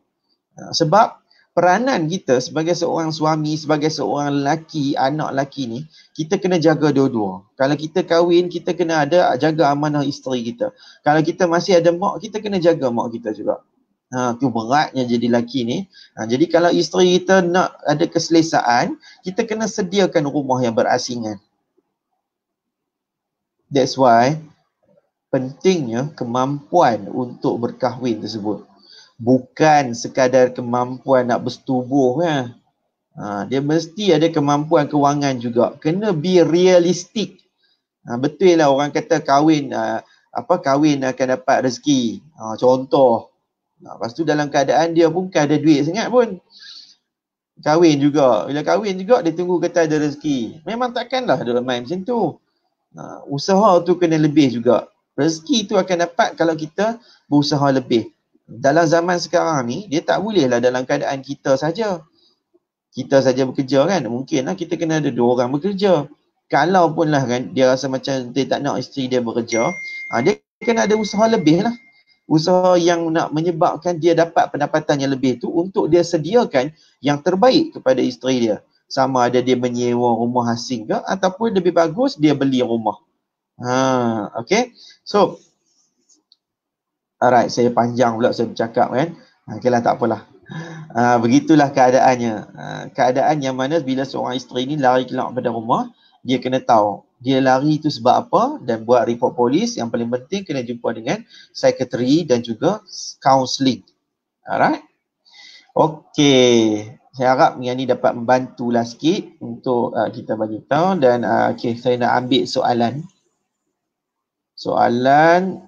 Sebab peranan kita sebagai seorang suami, sebagai seorang lelaki, anak lelaki ni, kita kena jaga dua-dua. Kalau kita kahwin, kita kena jaga amanah isteri kita. Kalau kita masih ada mak, kita kena jaga mak kita juga. Tu beratnya jadi lelaki ni. Jadi kalau isteri kita nak ada keselesaan, kita kena sediakan rumah yang berasingan. That's why pentingnya kemampuan untuk berkahwin tersebut. Bukan sekadar kemampuan nak bersetubuh kan. Dia mesti ada kemampuan kewangan juga. Kena be realistic. Betul lah orang kata kahwin akan dapat rezeki. Contoh. Lepas tu dalam keadaan dia pun bukan ada duit sangat pun. Kahwin juga. Bila kahwin juga dia tunggu kata ada rezeki. Memang takkanlah dia main macam tu. Usaha tu kena lebih juga. Rezeki tu akan dapat kalau kita berusaha lebih. Dalam zaman sekarang ni, dia tak boleh lah dalam keadaan kita saja. Kita saja bekerja kan. Mungkin lah kita kena ada 2 orang bekerja. Kalau pun lah kan, dia rasa macam dia tak nak isteri dia bekerja, dia kena ada usaha lebih lah. Usaha yang nak menyebabkan dia dapat pendapatan yang lebih tu untuk dia sediakan yang terbaik kepada isteri dia. Sama ada dia menyewa rumah asing ke ataupun lebih bagus dia beli rumah. Okay. So, alright, saya panjang pula saya bercakap kan. Okay lah, tak apalah. Begitulah keadaannya. Keadaan yang mana bila seorang isteri ni lari keluar daripada rumah, dia kena tahu dia lari tu sebab apa, dan buat report polis. Yang paling penting kena jumpa dengan secretary dan juga counselling. Alright. Okey, saya harap yang ni dapat membantulah sikit untuk kita bagi tahu. Dan okey, saya nak ambil soalan.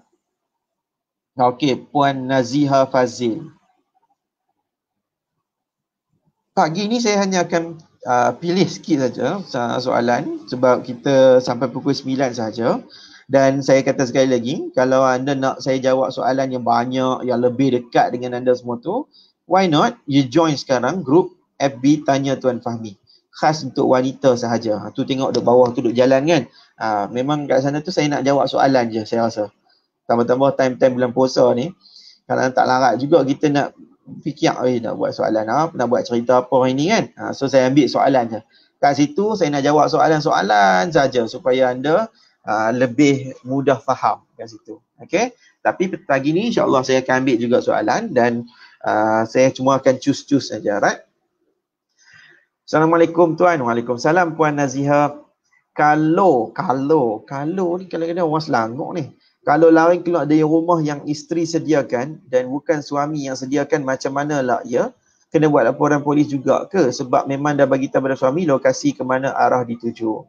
Okey, Puan Naziha Fazil. Pagi ni saya hanya akan pilih sikit saja soalan sebab kita sampai pukul 9 saja. Dan saya kata sekali lagi, kalau anda nak saya jawab soalan yang banyak, yang lebih dekat dengan anda semua tu, why not you join sekarang grup FB Tanya Tuan Fahmi. Khas untuk wanita sahaja. Tu tengok duduk bawah tu duduk jalan kan. Memang kat sana tu saya nak jawab soalan je saya rasa. Tambah-tambah time-time bulan puasa ni, kalau tak larat juga kita nak fikir nak buat soalan apa, nak buat cerita apa hari ni kan. So saya ambil soalan je. Kat situ saya nak jawab soalan-soalan saja supaya anda lebih mudah faham kat situ. Okey. Tapi pagi ni insya-Allah saya akan ambil juga soalan dan saya cuma akan choose saja, right? Assalamualaikum tuan. Waalaikumsalam Puan Naziha. Kalau ni kadang-kadang orang Selangor ni. Kalau lari keluar dari rumah yang isteri sediakan dan bukan suami yang sediakan, macam manalah ia? Kena buat laporan polis juga ke? Sebab memang dah bagi tahu pada suami lokasi ke mana arah dituju.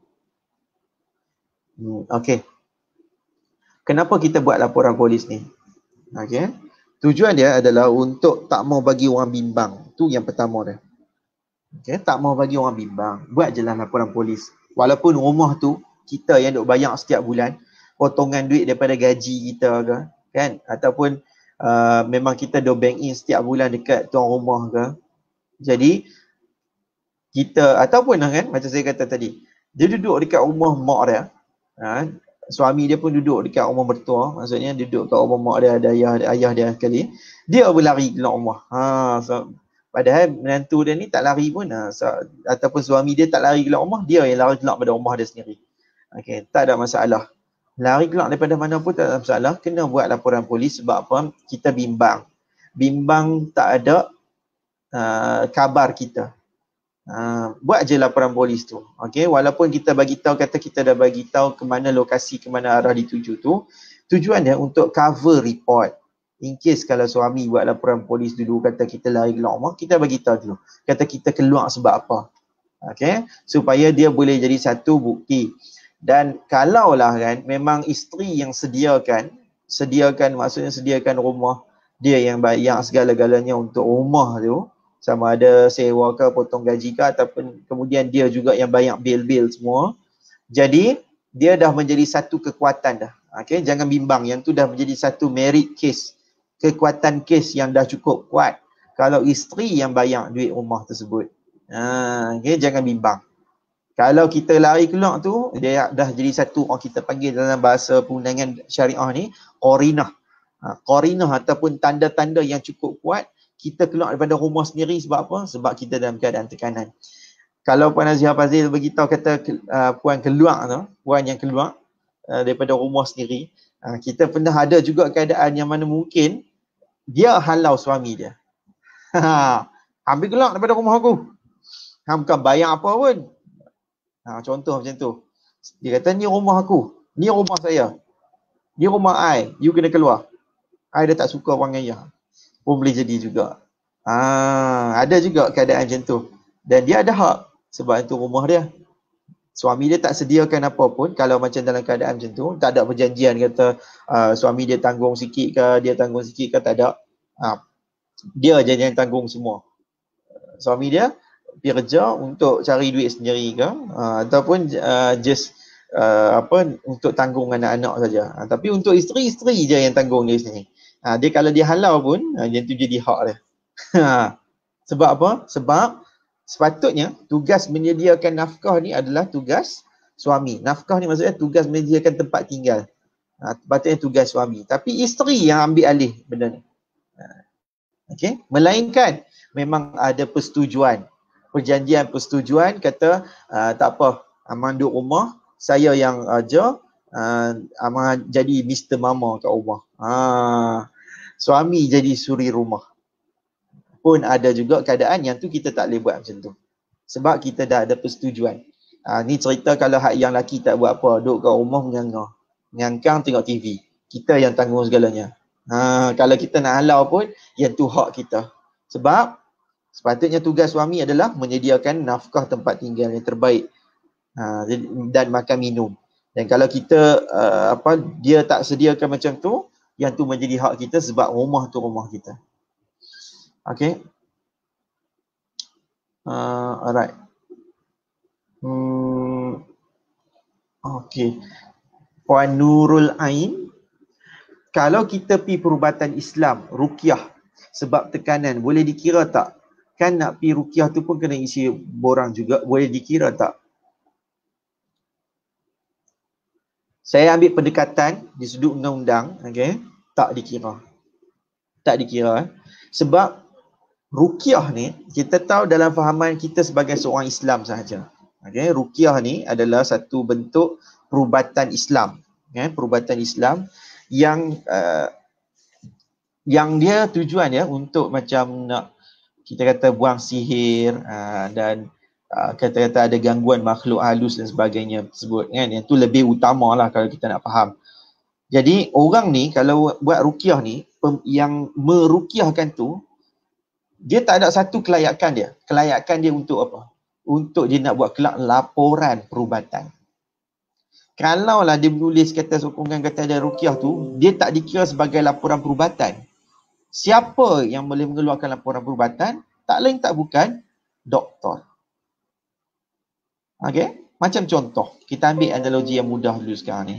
Okey. Kenapa kita buat laporan polis ni? Okey. Tujuan dia adalah untuk tak mau bagi orang bimbang. Tu yang pertama dia. Okey, tak mau bagi orang bimbang. Buat je lah laporan polis. Walaupun rumah tu kita yang duk bayar setiap bulan, potongan duit daripada gaji kita ke, kan? Ataupun memang kita do bank in setiap bulan dekat tuan rumah ke. Jadi kita, ataupun kan, macam saya kata tadi, dia duduk dekat rumah mak dia, suami dia pun duduk dekat rumah mertua, maksudnya duduk kat rumah mak dia, ada ayah dia sekali, dia berlari keluar rumah. Padahal menantu dia ni tak lari pun, ataupun suami dia tak lari keluar rumah, dia yang lari keluar pada rumah dia sendiri. Okey, tak ada masalah. Lari keluar daripada mana pun tak ada masalah. Kena buat laporan polis sebab apa? Kita bimbang. Bimbang tak ada kabar kita. Buat je laporan polis tu. Okey, walaupun kita bagi tahu, kata kita dah bagi tahu ke mana lokasi, ke mana arah dituju tu, tujuan dia untuk cover report. In case kalau suami buat laporan polis dulu, kata kita lari keluar rumah, kita bagi tahu dulu. Kata kita keluar sebab apa. Okey, supaya dia boleh jadi satu bukti. Dan kalaulah kan memang isteri yang sediakan maksudnya sediakan rumah, dia yang bayar segala-galanya untuk rumah tu, sama ada sewa ke, potong gaji ke, ataupun kemudian dia juga yang bayar bil-bil semua. Jadi dia dah menjadi satu kekuatan dah. Okey, jangan bimbang, yang tu dah menjadi satu merit case, kekuatan case yang dah cukup kuat kalau isteri yang bayar duit rumah tersebut. Okey, jangan bimbang. Kalau kita lari keluar tu, dia dah jadi satu, orang kita panggil dalam bahasa perundangan syariah ni, qarinah. Qarinah ataupun tanda-tanda yang cukup kuat, kita keluar daripada rumah sendiri sebab apa? Sebab kita dalam keadaan tekanan. Kalau Puan Naziha Fazil beritahu kata puan keluar tu, puan yang keluar daripada rumah sendiri, kita pernah ada juga keadaan yang mana mungkin dia halau suami dia. Ambil keluar daripada rumah aku. Bukan bayar apa pun. Contoh macam tu. Dia kata ni rumah aku, ni rumah saya, ni rumah I, you kena keluar. I dah tak suka orang ayah. Pun boleh jadi juga. Ada juga keadaan macam tu. Dan dia ada hak sebab itu rumah dia. Suami dia tak sediakan apa pun. Kalau macam dalam keadaan macam tu, tak ada perjanjian kata suami dia tanggung sikit ke, dia tanggung sikit ke, tak ada. Dia je yang tanggung semua. Suami dia pergi kerja untuk cari duit sendiri ke, ataupun just untuk tanggung anak-anak saja. Tapi untuk isteri je yang tanggung dia sendiri. Dia kalau dia halau pun, yang tu jadi hak dia. Sebab apa? Sebab sepatutnya tugas menyediakan nafkah ni adalah tugas suami. Nafkah ni maksudnya tugas menyediakan tempat tinggal. Sepatutnya tugas suami. Tapi isteri yang ambil alih benda ni. Okey, melainkan memang ada persetujuan. Perjanjian persetujuan kata tak apa, Aman duduk rumah, saya yang aja, Aman jadi Mr. Mama kat rumah. Suami jadi suri rumah. Pun ada juga keadaan yang tu kita tak boleh buat macam tu. Sebab kita dah ada persetujuan. Ni cerita kalau hak yang lelaki tak buat apa, duduk kat rumah mengangah. Ngangkang tengok TV. Kita yang tanggung segalanya. Kalau kita nak halau pun, yang tu hak kita. Sebab sepatutnya tugas suami adalah menyediakan nafkah tempat tinggal yang terbaik. Dan makan minum. Dan kalau kita dia tak sediakan macam tu, yang tu menjadi hak kita sebab rumah tu rumah kita. Okay. Alright. Okay. Puan Nurul Ain, kalau kita pergi perubatan Islam, ruqyah, sebab tekanan, boleh dikira tak? Kan nak pergi ruqyah tu pun kena isi borang juga, boleh dikira tak? Saya ambil pendekatan di sudut undang-undang, okay? Tak dikira. Tak dikira. Sebab ruqyah ni, kita tahu dalam fahaman kita sebagai seorang Islam sahaja. Okay? Ruqyah ni adalah satu bentuk perubatan Islam. Okay? Perubatan Islam yang dia tujuan ya untuk macam nak kita kata buang sihir dan kata-kata ada gangguan makhluk halus dan sebagainya tersebut kan. Yang tu lebih utama lah kalau kita nak faham. Jadi orang ni kalau buat ruqyah ni, yang meruqyahkan tu, dia tak ada satu kelayakan dia. Kelayakan dia untuk apa? Untuk dia nak buat kelak laporan perubatan. Kalaulah dia menulis kata sokongan kata ada ruqyah tu, dia tak dikira sebagai laporan perubatan. Siapa yang boleh mengeluarkan laporan perubatan? Tak lain tak bukan doktor. Okey? Macam contoh, kita ambil analogi yang mudah dulu sekarang ni.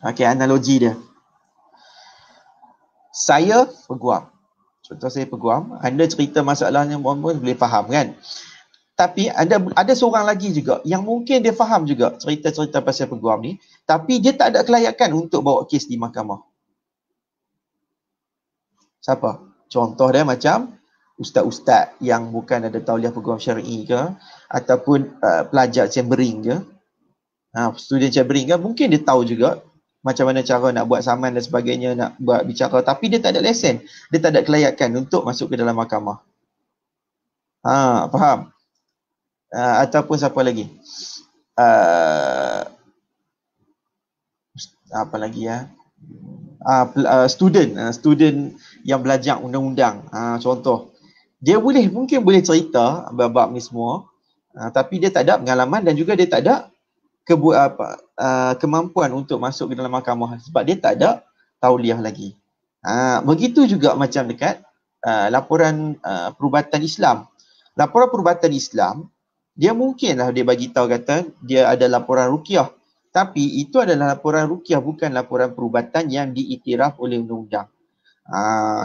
Okey, analogi dia. Saya peguam. Contoh saya peguam, anda cerita masalahnya pun boleh faham kan? Tapi ada seorang lagi juga yang mungkin dia faham juga cerita-cerita pasal peguam ni, tapi dia tak ada kelayakan untuk bawa kes di mahkamah. Siapa? Contoh dia macam ustaz-ustaz yang bukan ada tauliah peguam syar'i ke, ataupun pelajar chambering ke, student chambering ke, mungkin dia tahu juga macam mana cara nak buat saman dan sebagainya, nak buat bicara, tapi dia tak ada lesen, dia tak ada kelayakan untuk masuk ke dalam mahkamah. Faham? Ataupun siapa lagi? Apa lagi ya? Student yang belajar undang-undang. Contoh, dia mungkin boleh cerita bab ni semua, tapi dia tak ada pengalaman dan juga dia tak ada kemampuan untuk masuk ke dalam mahkamah sebab dia tak ada tauliah lagi. Begitu juga macam dekat laporan perubatan Islam. Laporan perubatan Islam, dia mungkinlah dia bagi tahu kata dia ada laporan ruqyah. Tapi itu adalah laporan ruqyah, bukan laporan perubatan yang diiktiraf oleh undang-undang.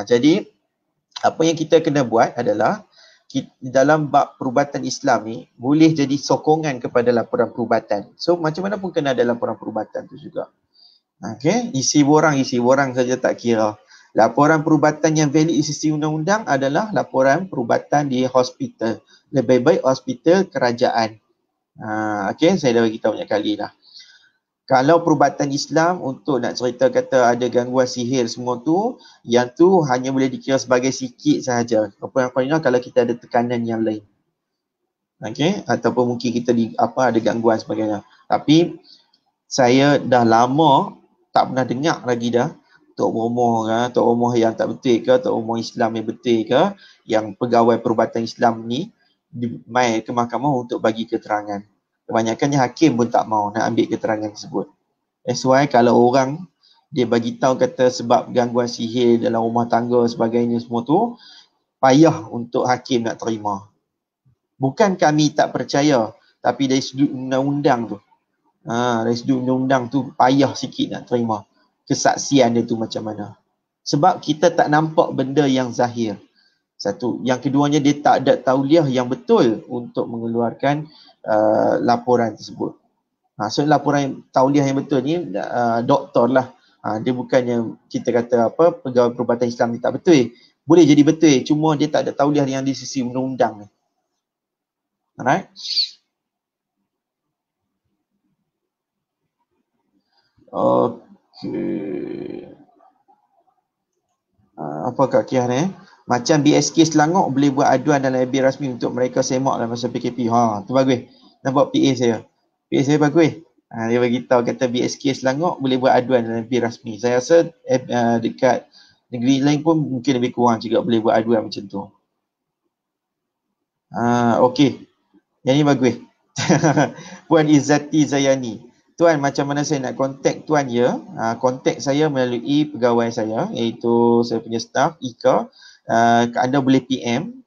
Jadi, apa yang kita kena buat adalah, dalam bab perubatan Islam ni, boleh jadi sokongan kepada laporan perubatan. So, macam mana pun kena ada laporan perubatan tu juga. Okay? Isi borang saja tak kira. Laporan perubatan yang valid di sisi undang-undang adalah laporan perubatan di hospital. Lebih baik hospital kerajaan. Okay? Saya dah bagi tahu banyak kali dah. Kalau perubatan Islam untuk nak cerita kata ada gangguan sihir semua tu, yang tu hanya boleh dikira sebagai sikit sahaja. Apa-apa kalau kita ada tekanan yang lain. Okey, ataupun mungkin kita ada gangguan sebagainya. Tapi saya dah lama tak pernah dengar lagi dah tok rumah yang tak betul ke, tok rumah Islam yang betul ke, yang pegawai perubatan Islam ni mai ke mahkamah untuk bagi keterangan. Kebanyakannya hakim pun tak mau nak ambil keterangan tersebut. That's why kalau orang dia bagi tahu kata sebab gangguan sihir dalam rumah tangga sebagainya semua tu, payah untuk hakim nak terima. Bukan kami tak percaya, tapi dari sudut undang-undang tu. Dari sudut undang-undang tu payah sikit nak terima kesaksian dia tu macam mana. Sebab kita tak nampak benda yang zahir. Satu. Yang keduanya, dia tak ada tauliah yang betul untuk mengeluarkan laporan tersebut. So laporan tauliah yang betul ni doktor lah. Dia bukannya kita kata pegawai perubatan Islam ni tak betul. Boleh jadi betul, cuma dia tak ada tauliah yang di sisi undang-undang ni. Alright? Okay. Apa Kak Kiah ni? Macam BSK Selangor boleh buat aduan dalam FB rasmi untuk mereka semak dalam masa PKP. Tu bagus. Nampak PA saya. PA saya bagus. Dia bagi tahu kata BSK Selangor boleh buat aduan dalam FB rasmi. Saya rasa dekat negeri lain pun mungkin lebih kurang juga boleh buat aduan macam tu. Okey. Yang ni bagus. Puan Izzati Zayani. Tuan, macam mana saya nak kontak tuan ya? Kontak saya melalui pegawai saya, iaitu saya punya staff, Ika. Anda boleh PM.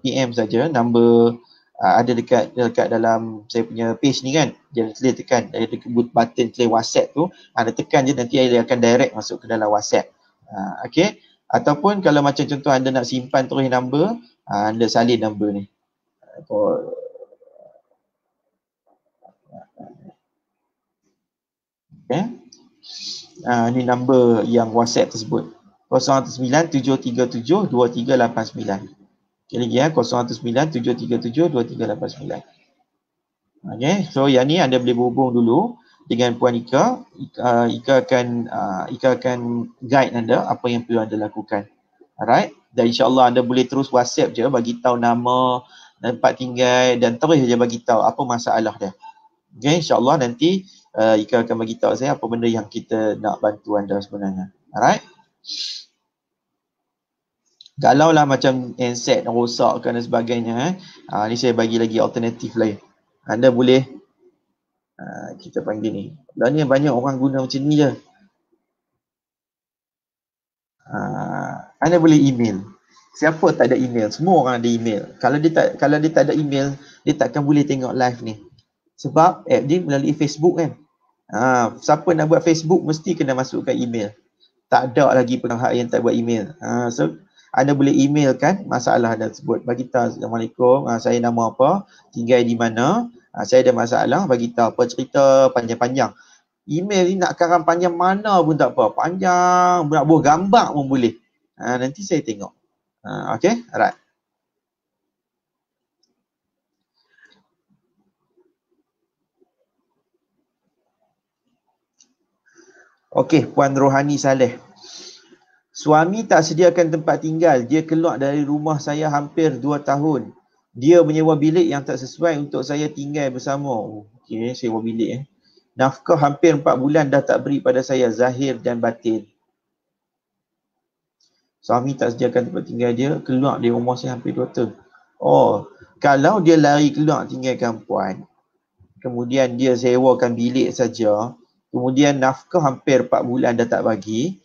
PM saja. Number ada dekat dalam saya punya page ni kan. Dia tekan. Ada button play WhatsApp tu. Anda tekan je, nanti dia akan direct masuk ke dalam WhatsApp. Okay. Ataupun kalau macam contoh anda nak simpan terus number, anda salin number ni. Okay. Ni number yang WhatsApp tersebut. 019-737-2389. Sekali lagi 019-737-2389. Okay. So yang ni anda boleh berhubung dulu dengan Puan Ika. Ika akan guide anda apa yang perlu anda lakukan. Alright. Dan insyaAllah anda boleh terus WhatsApp je, bagi tahu nama, tempat tinggal, dan terus je bagi tahu apa masalah dia. Okay, insyaAllah nanti Ika akan bagi tahu saya apa benda yang kita nak bantu anda sebenarnya. Alright. Kalau lah macam handset rosak dan sebagainya, ni saya bagi lagi alternatif lain. Anda boleh kita panggil ni. Sebenarnya banyak orang guna macam ni je. Anda boleh email. Siapa tak ada email? Semua orang ada email. Kalau dia tak ada email, dia takkan boleh tengok live ni. Sebab app dia melalui Facebook kan. Siapa nak buat Facebook mesti kena masukkan email. Tak ada lagi pihak yang tak buat email. So anda boleh emailkan masalah anda tersebut. Bagi tahu, Assalamualaikum, saya nama apa, tinggal di mana, saya ada masalah, bagi tahu apa cerita panjang-panjang. Email ni nak karang panjang mana pun tak apa. Panjang, nak buat gambar pun boleh. Nanti saya tengok. Okay, alright. Okey, Puan Rohani Saleh. Suami tak sediakan tempat tinggal. Dia keluar dari rumah saya hampir 2 tahun. Dia menyewa bilik yang tak sesuai untuk saya tinggal bersama. Okey, sewa bilik. Nafkah hampir 4 bulan dah tak beri pada saya, zahir dan batin. Suami tak sediakan tempat tinggal, dia keluar dari rumah saya hampir 2 tahun. Kalau dia lari keluar tinggalkan puan, kemudian dia sewakan bilik saja, kemudian nafkah hampir 4 bulan dah tak bagi,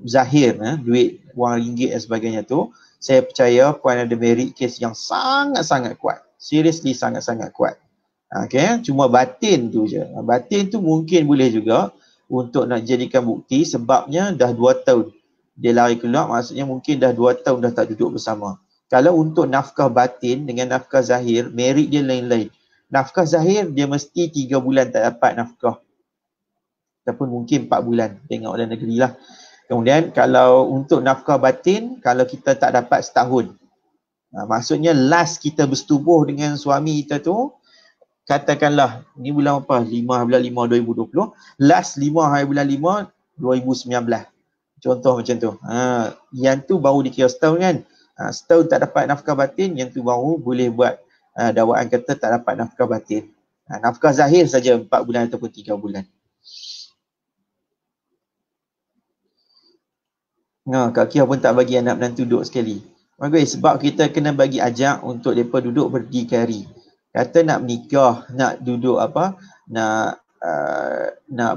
zahir duit wang ringgit dan sebagainya tu, saya percaya puan ada merit case yang sangat-sangat kuat. Seriously sangat-sangat kuat. Okay, cuma batin tu je. Batin tu mungkin boleh juga untuk nak jadikan bukti, sebabnya dah 2 tahun dia lari keluar, maksudnya mungkin dah 2 tahun dah tak duduk bersama. Kalau untuk nafkah batin dengan nafkah zahir, merit dia lain-lain. Nafkah zahir dia mesti 3 bulan tak dapat nafkah, ataupun mungkin 4 bulan, tengok dalam negeri lah. Kemudian kalau untuk nafkah batin, kalau kita tak dapat setahun, maksudnya last kita bersetubuh dengan suami kita tu, katakanlah ni bulan apa, 5 bulan 5 2020, last 5 hari bulan 5 2019, contoh macam tu. Yang tu baru dikira setahun kan. Setahun tak dapat nafkah batin, yang tu baru boleh buat dakwaan kata tak dapat nafkah batin. Nafkah zahir saja 4 bulan ataupun 3 bulan. Kak Kia pun tak bagi anak menantu duduk sekali. Bagus, sebab kita kena bagi ajak untuk mereka duduk berdikari. Kata nak menikah, nak duduk apa, nak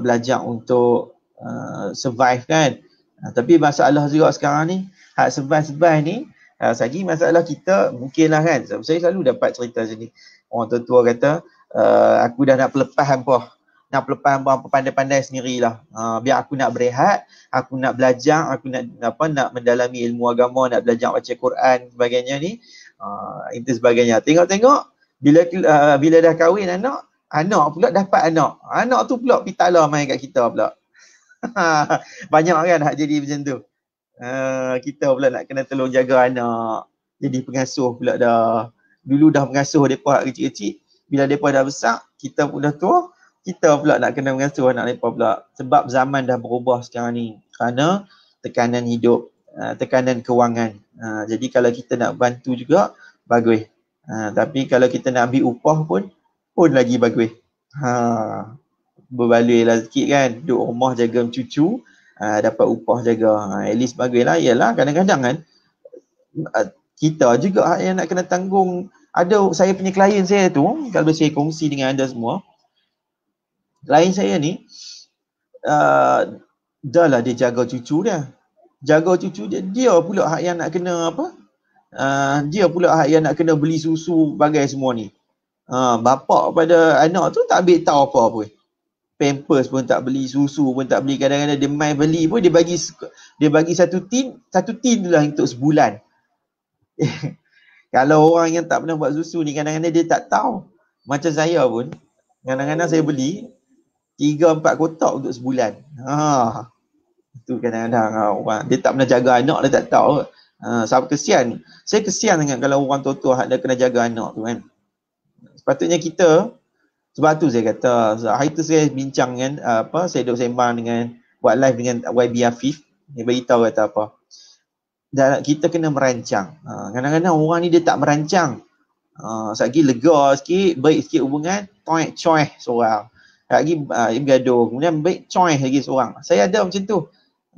belajar untuk survive kan. Tapi masalah juga sekarang ni, hak survive ni, lagi masalah kita mungkinlah kan. Saya selalu dapat cerita macam ni. Orang tua kata, aku dah nak pelepah hampa. Nak pelepah hampa pandai-pandai sendirilah. Biar aku nak berehat, aku nak belajar, aku nak mendalami ilmu agama, nak belajar baca Quran sebagainya ni. Itu sebagainya. Tengok-tengok bila dah kahwin anak pula dapat anak. Anak tu pula pitala main kat kita pula. Banyak kan hak jadi macam tu. Kita pula nak kena tolong jaga anak. Jadi pengasuh pula dah. Dulu dah pengasuh mereka kecil-kecil. Bila mereka dah besar, kita pun dah tua, kita pula nak kena mengasuh anak mereka pula. Sebab zaman dah berubah sekarang ni. Kerana tekanan hidup, tekanan kewangan. Jadi kalau kita nak bantu juga, bagus. Tapi kalau kita nak ambil upah pun lagi bagus. Berbaloi lah sikit kan, duduk rumah jaga cucu, dapat upah jaga. At least bagus lah. Yalah, kadang-kadang kan, kita juga yang nak kena tanggung. Ada saya punya klien saya tu, kalau saya kongsi dengan anda semua, klien saya ni, dah lah dia jaga cucu dia. Jaga cucu dia, dia pula hak yang nak kena apa? Dia pula hak yang nak kena beli susu bagai semua ni. Bapak pada anak tu tak ambil tahu apa pun. Pampers pun tak beli, susu pun tak beli. Kadang-kadang dia main beli pun dia bagi satu tin tu lah untuk sebulan. Kalau orang yang tak pernah buat susu ni, kadang-kadang dia tak tahu. Macam saya pun, kadang-kadang saya beli 3-4 kotak untuk sebulan. Itu kadang-kadang orang dia tak pernah jaga anak, dia tak tahu. Sebab kesian. Saya kesian sangat kalau orang tua-tua dia kena jaga anak tu kan. Sepatutnya kita, sebab tu saya kata, hari tu saya bincang kan, saya duduk sembang dengan, buat live dengan YB Afif. Dia beritahu kata apa, dan kita kena merancang. Kadang-kadang orang ni dia tak merancang. Sekali lega sikit, baik sikit hubungan, coy seorang. Lagi bergaduh, kemudian baik coy lagi seorang. Saya ada macam tu.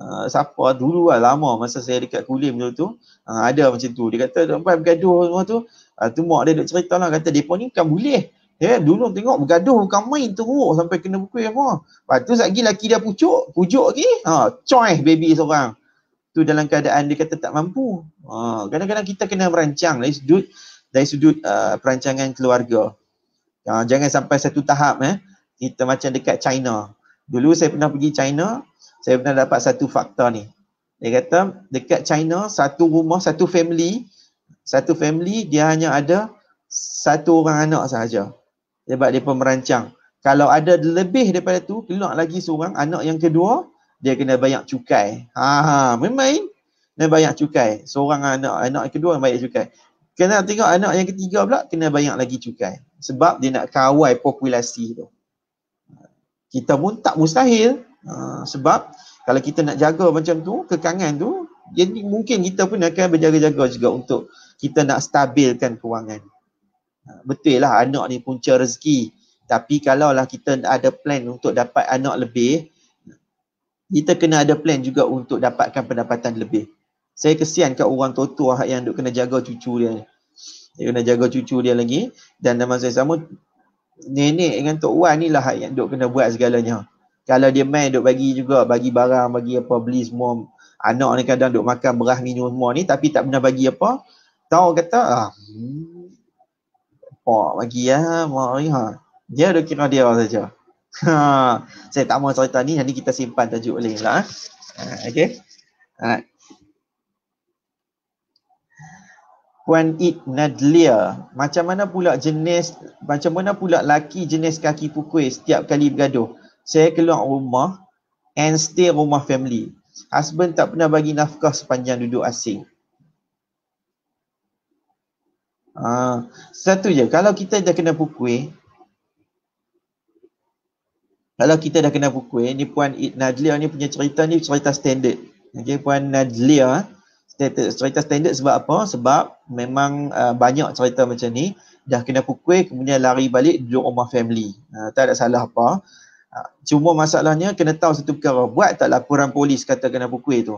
Siapa dulu lah, lama masa saya dekat Kulim dulu tu, ada macam tu. Dia kata sampai bergaduh semua tu. Tu mak dia duk cerita lah, kata depa ni bukan boleh. Dulu tengok bergaduh bukan main, teruk sampai kena pukul apa. Lepas tu sekali laki dia pujuk lagi, coy baby seorang. Tu dalam keadaan dia kata tak mampu. Kadang-kadang kita kena merancang dari sudut perancangan keluarga. Jangan sampai satu tahap kita macam dekat China. Dulu saya pernah pergi China, saya pernah dapat satu fakta ni. Dia kata dekat China, satu rumah, satu family dia hanya ada satu orang anak sahaja. Sebab dia pun merancang. Kalau ada lebih daripada tu, keluar lagi seorang, anak yang kedua, dia kena bayar cukai. Memang kena bayar cukai. Seorang anak yang kedua bayar cukai. Kena tengok anak yang ketiga pula kena bayar lagi cukai. Sebab dia nak kawal populasi tu. Kita pun tak mustahil. Sebab kalau kita nak jaga macam tu, kekangan tu, jadi mungkin kita pun akan berjaga-jaga juga untuk kita nak stabilkan kewangan. Betul lah anak ni punca rezeki. Tapi kalaulah kita ada plan untuk dapat anak lebih, kita kena ada plan juga untuk dapatkan pendapatan lebih. Saya kesian kat orang tua-tua yang duk kena jaga cucu dia. Dia kena jaga cucu dia lagi. Dan dalam masa sama, nenek dengan Tok Wan ni lah yang duk kena buat segalanya. Kalau dia main duk bagi juga, bagi barang, bagi apa, beli semua. Anak ni kadang duk makan beras minum semua ni tapi tak pernah bagi apa. Tahu kata, mak bagi mak ni dia duk kira dia saja. Saya tak mau cerita ni, nanti kita simpan tajuk lain lah. Okay. Puan Id Nadlia, macam mana pula laki jenis kaki pukul setiap kali bergaduh? Saya keluar rumah and stay rumah family. Husband tak pernah bagi nafkah sepanjang duduk asing. Satu je, kalau kita dah kena pukul, ni Puan Id Nadlia ni punya cerita ni cerita standard. Okay, Puan Nadlia, cerita standard sebab apa? Sebab memang banyak cerita macam ni, dah kena pukul kemudian lari balik duduk rumah family. Tak ada salah apa. Cuma masalahnya kena tahu satu perkara, buat tak laporan polis kata kena pukul tu.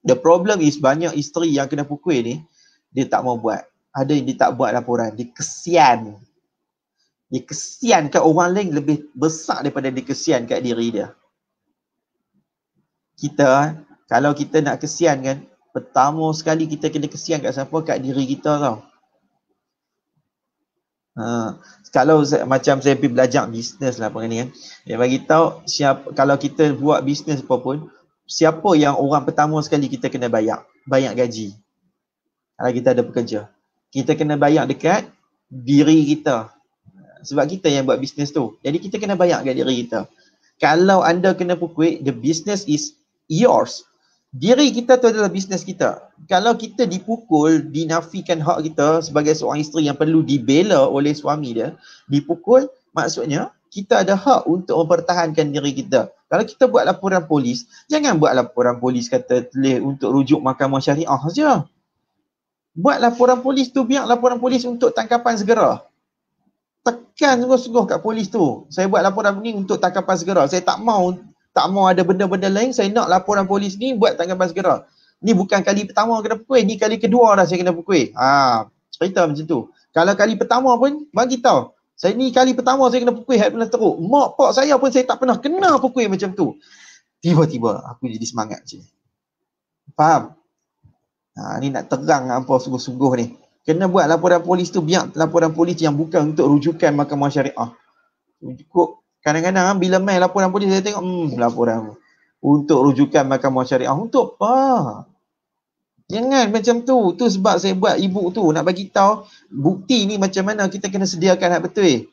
The problem is banyak isteri yang kena pukul ni, dia tak mau buat. Ada yang dia tak buat laporan, dia kesian. Dia kesian kat orang lain lebih besar daripada dia kesian kat diri dia. Kita, kalau kita nak kesian kan, pertama sekali kita kena kesian kat siapa? Kat diri kita tau. Kalau macam saya pergi belajar bisnes lah ni kan, dia bagi tahu kalau kita buat bisnes apa pun, siapa yang orang pertama sekali kita kena bayar gaji. Kalau kita ada pekerja, kita kena bayar dekat diri kita. Sebab kita yang buat bisnes tu. Jadi kita kena bayar kat diri kita. Kalau anda kena pukul, the business is yours. Diri kita tu adalah bisnes kita. Kalau kita dipukul, dinafikan hak kita sebagai seorang isteri yang perlu dibela oleh suami dia, dipukul, maksudnya kita ada hak untuk mempertahankan diri kita. Kalau kita buat laporan polis, jangan buat laporan polis kata tulis untuk rujuk mahkamah syariah saja. Buat laporan polis tu, biar laporan polis untuk tangkapan segera. Tekan sungguh-sungguh kat polis tu. Saya buat laporan ni untuk tangkapan segera. Saya tak mau ada benda-benda lain. Saya nak laporan polis ni buat tangkapan segera. Ni bukan kali pertama kena pukul, ni kali kedua dah saya kena pukul. Cerita macam tu. Kalau kali pertama pun bagi tahu. Saya ni kali pertama saya kena pukul, pernah teruk. Mak pak saya pun saya tak pernah kena pukul macam tu. Tiba-tiba aku jadi semangat je. Faham? Ni nak terang apa sungguh-sungguh ni. Kena buat laporan polis tu, biar laporan polis yang bukan untuk rujukan mahkamah syariah. Kadang-kadang bila main laporan polis saya tengok laporan untuk rujukan mahkamah syariah. Untuk apa? Jangan macam tu. Tu sebab saya buat e-book tu, nak bagi tahu bukti ni macam mana kita kena sediakan hak betul.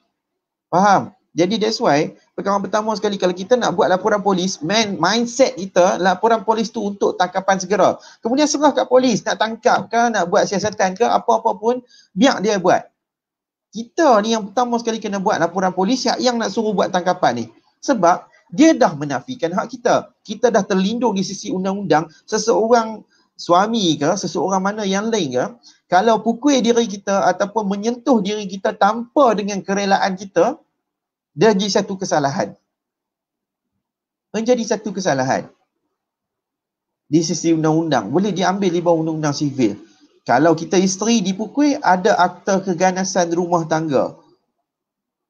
Faham? Jadi that's why perkara pertama sekali kalau kita nak buat laporan polis, mindset kita laporan polis tu untuk tangkapan segera. Kemudian serah kat polis nak tangkap ke, nak buat siasatan ke, apa-apa pun biar dia buat. Kita ni yang pertama sekali kena buat laporan polis yang nak suruh buat tangkapan ni. Sebab dia dah menafikan hak kita. Kita dah terlindung di sisi undang-undang. Seseorang suami ke, seseorang mana yang lain ke, kalau pukul diri kita ataupun menyentuh diri kita tanpa dengan kerelaan kita, dia jadi satu kesalahan. Menjadi satu kesalahan. Di sisi undang-undang. Boleh diambil di bawah undang-undang sivil. Kalau kita isteri dipukul, ada akta keganasan rumah tangga.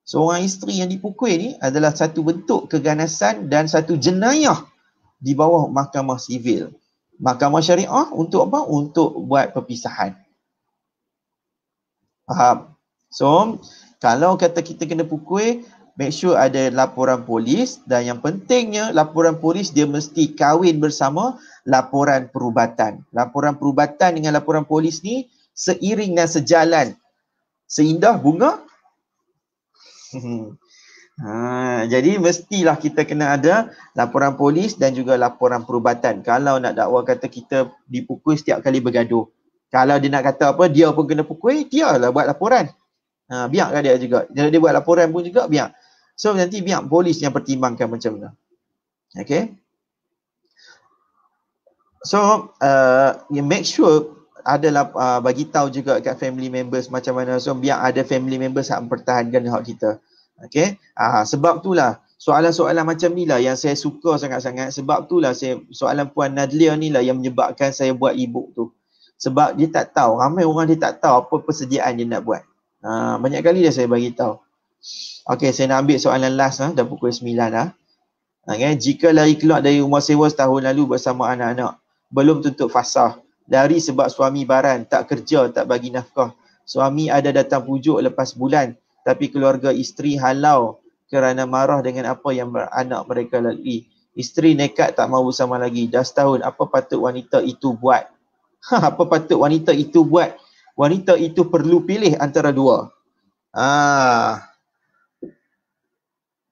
Seorang isteri yang dipukul ni adalah satu bentuk keganasan dan satu jenayah di bawah mahkamah sivil. Mahkamah syariah untuk apa? Untuk buat perpisahan. Faham? So, kalau kata kita kena pukul, make sure ada laporan polis, dan yang pentingnya laporan polis dia mesti kahwin bersama laporan perubatan. Laporan perubatan dengan laporan polis ni seiring dan sejalan. Seindah bunga. Jadi mestilah kita kena ada laporan polis dan juga laporan perubatan. Kalau nak dakwa kata kita dipukul setiap kali bergaduh. Kalau dia nak kata apa, dia pun kena pukul, dia lah buat laporan. Biarkan dia juga. Kalau dia buat laporan pun juga, biar. So nanti biar polis yang pertimbangkan macam mana. Okay. So make sure adalah bagi tahu juga kat family members macam mana. So biar ada family members yang mempertahankan hak kita. Okay. Sebab itulah soalan-soalan macam ni lah yang saya suka sangat-sangat. Sebab itulah soalan Puan Nadlia ni lah yang menyebabkan saya buat e-book tu. Sebab dia tak tahu, ramai orang dia tak tahu apa persediaan dia nak buat. Banyak kali dah saya bagi tahu. Okey, saya nak ambil soalan last dah pukul 9 dah. Jika lari keluar dari rumah sewa setahun lalu bersama anak-anak, belum tutup fasah. Lari sebab suami baran, tak kerja, tak bagi nafkah. Suami ada datang pujuk lepas bulan, tapi keluarga isteri halau kerana marah dengan apa yang anak mereka lalui. Isteri nekat tak mahu bersama lagi. Dah setahun, apa patut wanita itu buat? Apa patut wanita itu buat? Wanita itu perlu pilih antara dua.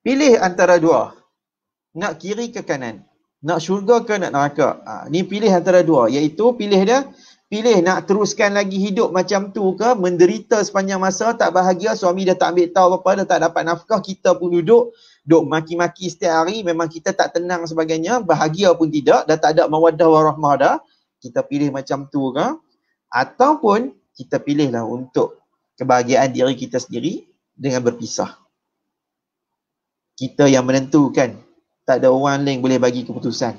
Pilih antara dua. Nak kiri ke kanan? Nak syurga ke nak neraka? Ni pilih antara dua. Iaitu pilih nak teruskan lagi hidup macam tu ke, menderita sepanjang masa, tak bahagia, suami dah tak ambil tahu apa-apa, dah tak dapat nafkah, kita pun duduk maki-maki setiap hari, memang kita tak tenang sebagainya, bahagia pun tidak, dah tak ada mawaddah warahmah dah. Kita pilih macam tu ke? Ataupun kita pilihlah untuk kebahagiaan diri kita sendiri dengan berpisah. Kita yang menentukan. Tak ada orang lain boleh bagi keputusan.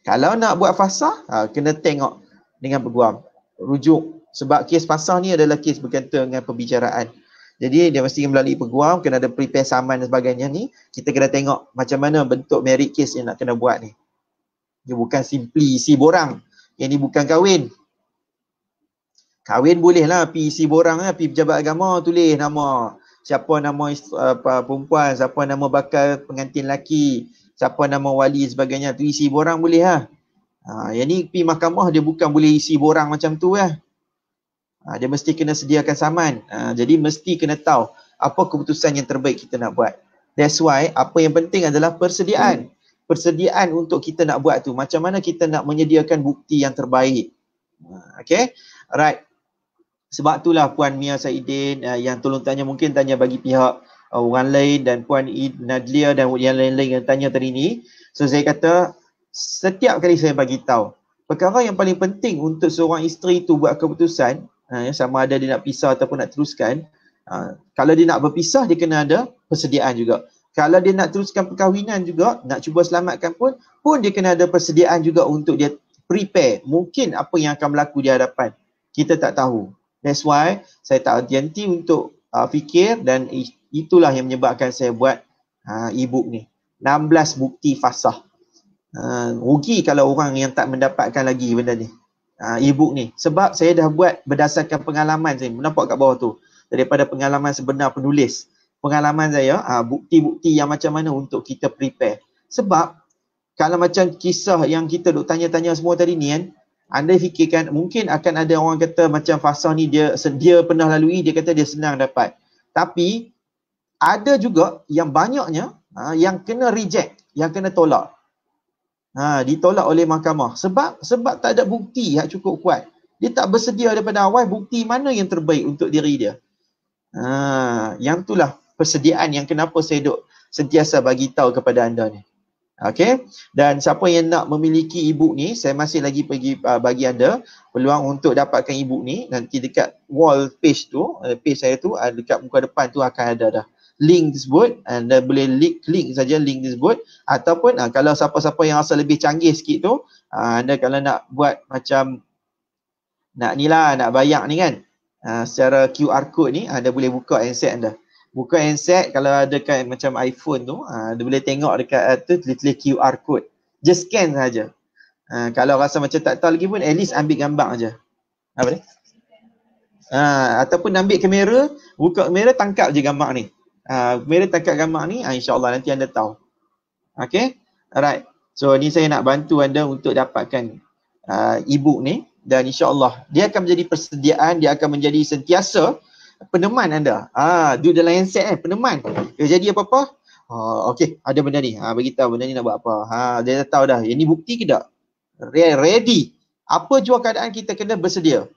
Kalau nak buat fasah, kena tengok dengan peguam. Rujuk. Sebab kes fasah ni adalah kes berkaitan dengan perbicaraan. Jadi dia mesti melalui peguam, kena ada prepare saman dan sebagainya ni. Kita kena tengok macam mana bentuk merit case yang nak kena buat ni. Dia bukan simply isi borang. Yang ni bukan kahwin. Kahwin bolehlah pergi isi borang, pergi pejabat agama, tulis nama. Siapa nama perempuan, siapa nama bakal pengantin lelaki, siapa nama wali sebagainya, tu isi borang boleh lah. Yang ni pergi mahkamah dia bukan boleh isi borang macam tu lah. Dia mesti kena sediakan saman. Jadi mesti kena tahu apa keputusan yang terbaik kita nak buat. That's why apa yang penting adalah persediaan. Persediaan untuk kita nak buat tu. Macam mana kita nak menyediakan bukti yang terbaik. Okay. Alright. Sebab itulah Puan Mia Saidin yang tolong tanya, mungkin tanya bagi pihak orang lain dan Puan Nadlia dan yang lain-lain yang tanya tadi ni. So saya kata setiap kali saya bagi tahu perkara yang paling penting untuk seorang isteri tu buat keputusan, sama ada dia nak pisah ataupun nak teruskan. Kalau dia nak berpisah, dia kena ada persediaan juga. Kalau dia nak teruskan perkahwinan juga, nak cuba selamatkan pun dia kena ada persediaan juga untuk dia prepare. Mungkin apa yang akan berlaku di hadapan, kita tak tahu. That's why saya tak henti untuk fikir, dan itulah yang menyebabkan saya buat e-book ni. 16 bukti fasah. Rugi kalau orang yang tak mendapatkan lagi benda ni, e-book ni. Sebab saya dah buat berdasarkan pengalaman saya. Nampak kat bawah tu, daripada pengalaman sebenar penulis. Pengalaman saya, bukti-bukti yang macam mana untuk kita prepare. Sebab kalau macam kisah yang kita duk tanya-tanya semua tadi ni kan, anda fikirkan mungkin akan ada orang kata macam fasah ni dia pernah lalui, dia kata dia senang dapat. Tapi ada juga yang banyaknya yang kena reject, yang kena tolak. Ditolak oleh mahkamah sebab tak ada bukti yang cukup kuat. Dia tak bersedia daripada awal bukti mana yang terbaik untuk diri dia. Yang itulah persediaan yang kenapa saya duk sentiasa bagi tahu kepada anda ni. Okey, dan siapa yang nak memiliki e-book ni, saya masih lagi bagi anda peluang untuk dapatkan e-book ni. Nanti dekat wall page tu, page saya tu, dekat muka depan tu akan ada dah link tersebut. Anda boleh klik saja link tersebut. Ataupun kalau siapa-siapa yang rasa lebih canggih sikit tu, anda kalau nak buat macam nak bayar ni kan, secara QR code ni, anda boleh buka handset anda. Buka handset, kalau ada kan macam iPhone tu, dia boleh tengok dekat tu tulis QR code. Just scan saja. Kalau rasa macam tak tahu lagi pun, at least ambil gambar aja. Apa ni? Ataupun ambil kamera, buka kamera, tangkap je gambar ni. Kamera tangkap gambar ni, insya-Allah nanti anda tahu. Okay? Alright. So ni saya nak bantu anda untuk dapatkan e-book ni, dan insya-Allah dia akan menjadi persediaan, dia akan menjadi sentiasa peneman anda. Duduk dalam handset peneman. Jadi apa-apa, okey, ada benda ni. Bagi tahu benda ni nak buat apa. Dia dah tahu dah. Ini bukti ke tak? Ready. Apa jua keadaan kita kena bersedia.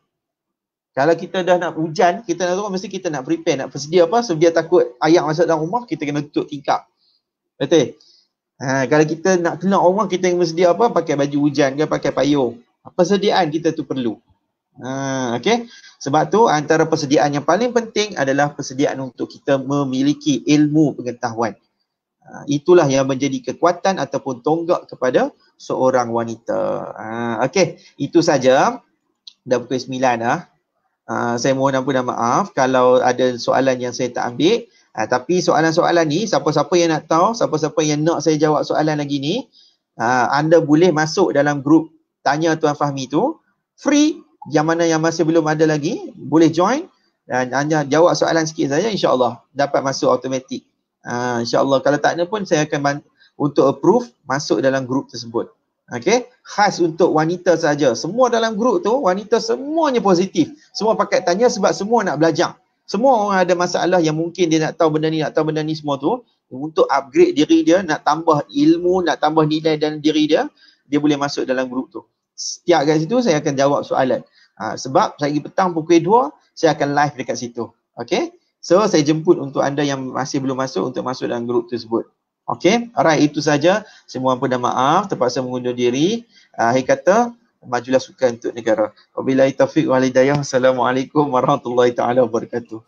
Kalau kita dah nak hujan, kita nak tahu mesti kita nak prepare, nak bersedia apa? Sebab takut air masuk dalam rumah, kita kena tutup tingkap. Betul? Kalau kita nak keluar rumah, kita kena bersedia apa? Pakai baju hujan ke, pakai payung. Persediaan kita tu perlu. Okay. Sebab tu antara persediaan yang paling penting adalah persediaan untuk kita memiliki ilmu pengetahuan. Itulah yang menjadi kekuatan ataupun tonggak kepada seorang wanita. Okay, itu saja. Dah pukul 9 dah. Saya mohon ampun dan maaf kalau ada soalan yang saya tak ambil. Tapi soalan-soalan ni, siapa-siapa yang nak tahu, siapa-siapa yang nak saya jawab soalan lagi ni, anda boleh masuk dalam grup Tanya Tuan Fahmi tu. Free. Yang mana yang masih belum ada lagi, boleh join dan hanya jawab soalan sikit saja, insya-Allah dapat masuk automatik. Insya-Allah kalau tak ada pun saya akan untuk approve masuk dalam grup tersebut. Okey, khas untuk wanita saja. Semua dalam grup tu wanita semuanya positif. Semua pakai tanya sebab semua nak belajar. Semua orang ada masalah yang mungkin dia nak tahu benda ni, semua tu untuk upgrade diri dia, nak tambah ilmu, nak tambah nilai dalam diri dia, dia boleh masuk dalam grup tu. Setiap kat situ saya akan jawab soalan. Sebab hari petang pukul 2 saya akan live dekat situ. Okay. So saya jemput untuk anda yang masih belum masuk untuk masuk dalam grup tersebut. Okay. Alright, itu saja. Saya mohon ampun dan maaf terpaksa mengundur diri. Akhir kata, majulah sukan untuk negara. Wabillahi taufiq wal hidayah. Assalamualaikum warahmatullahi taala wabarakatuh.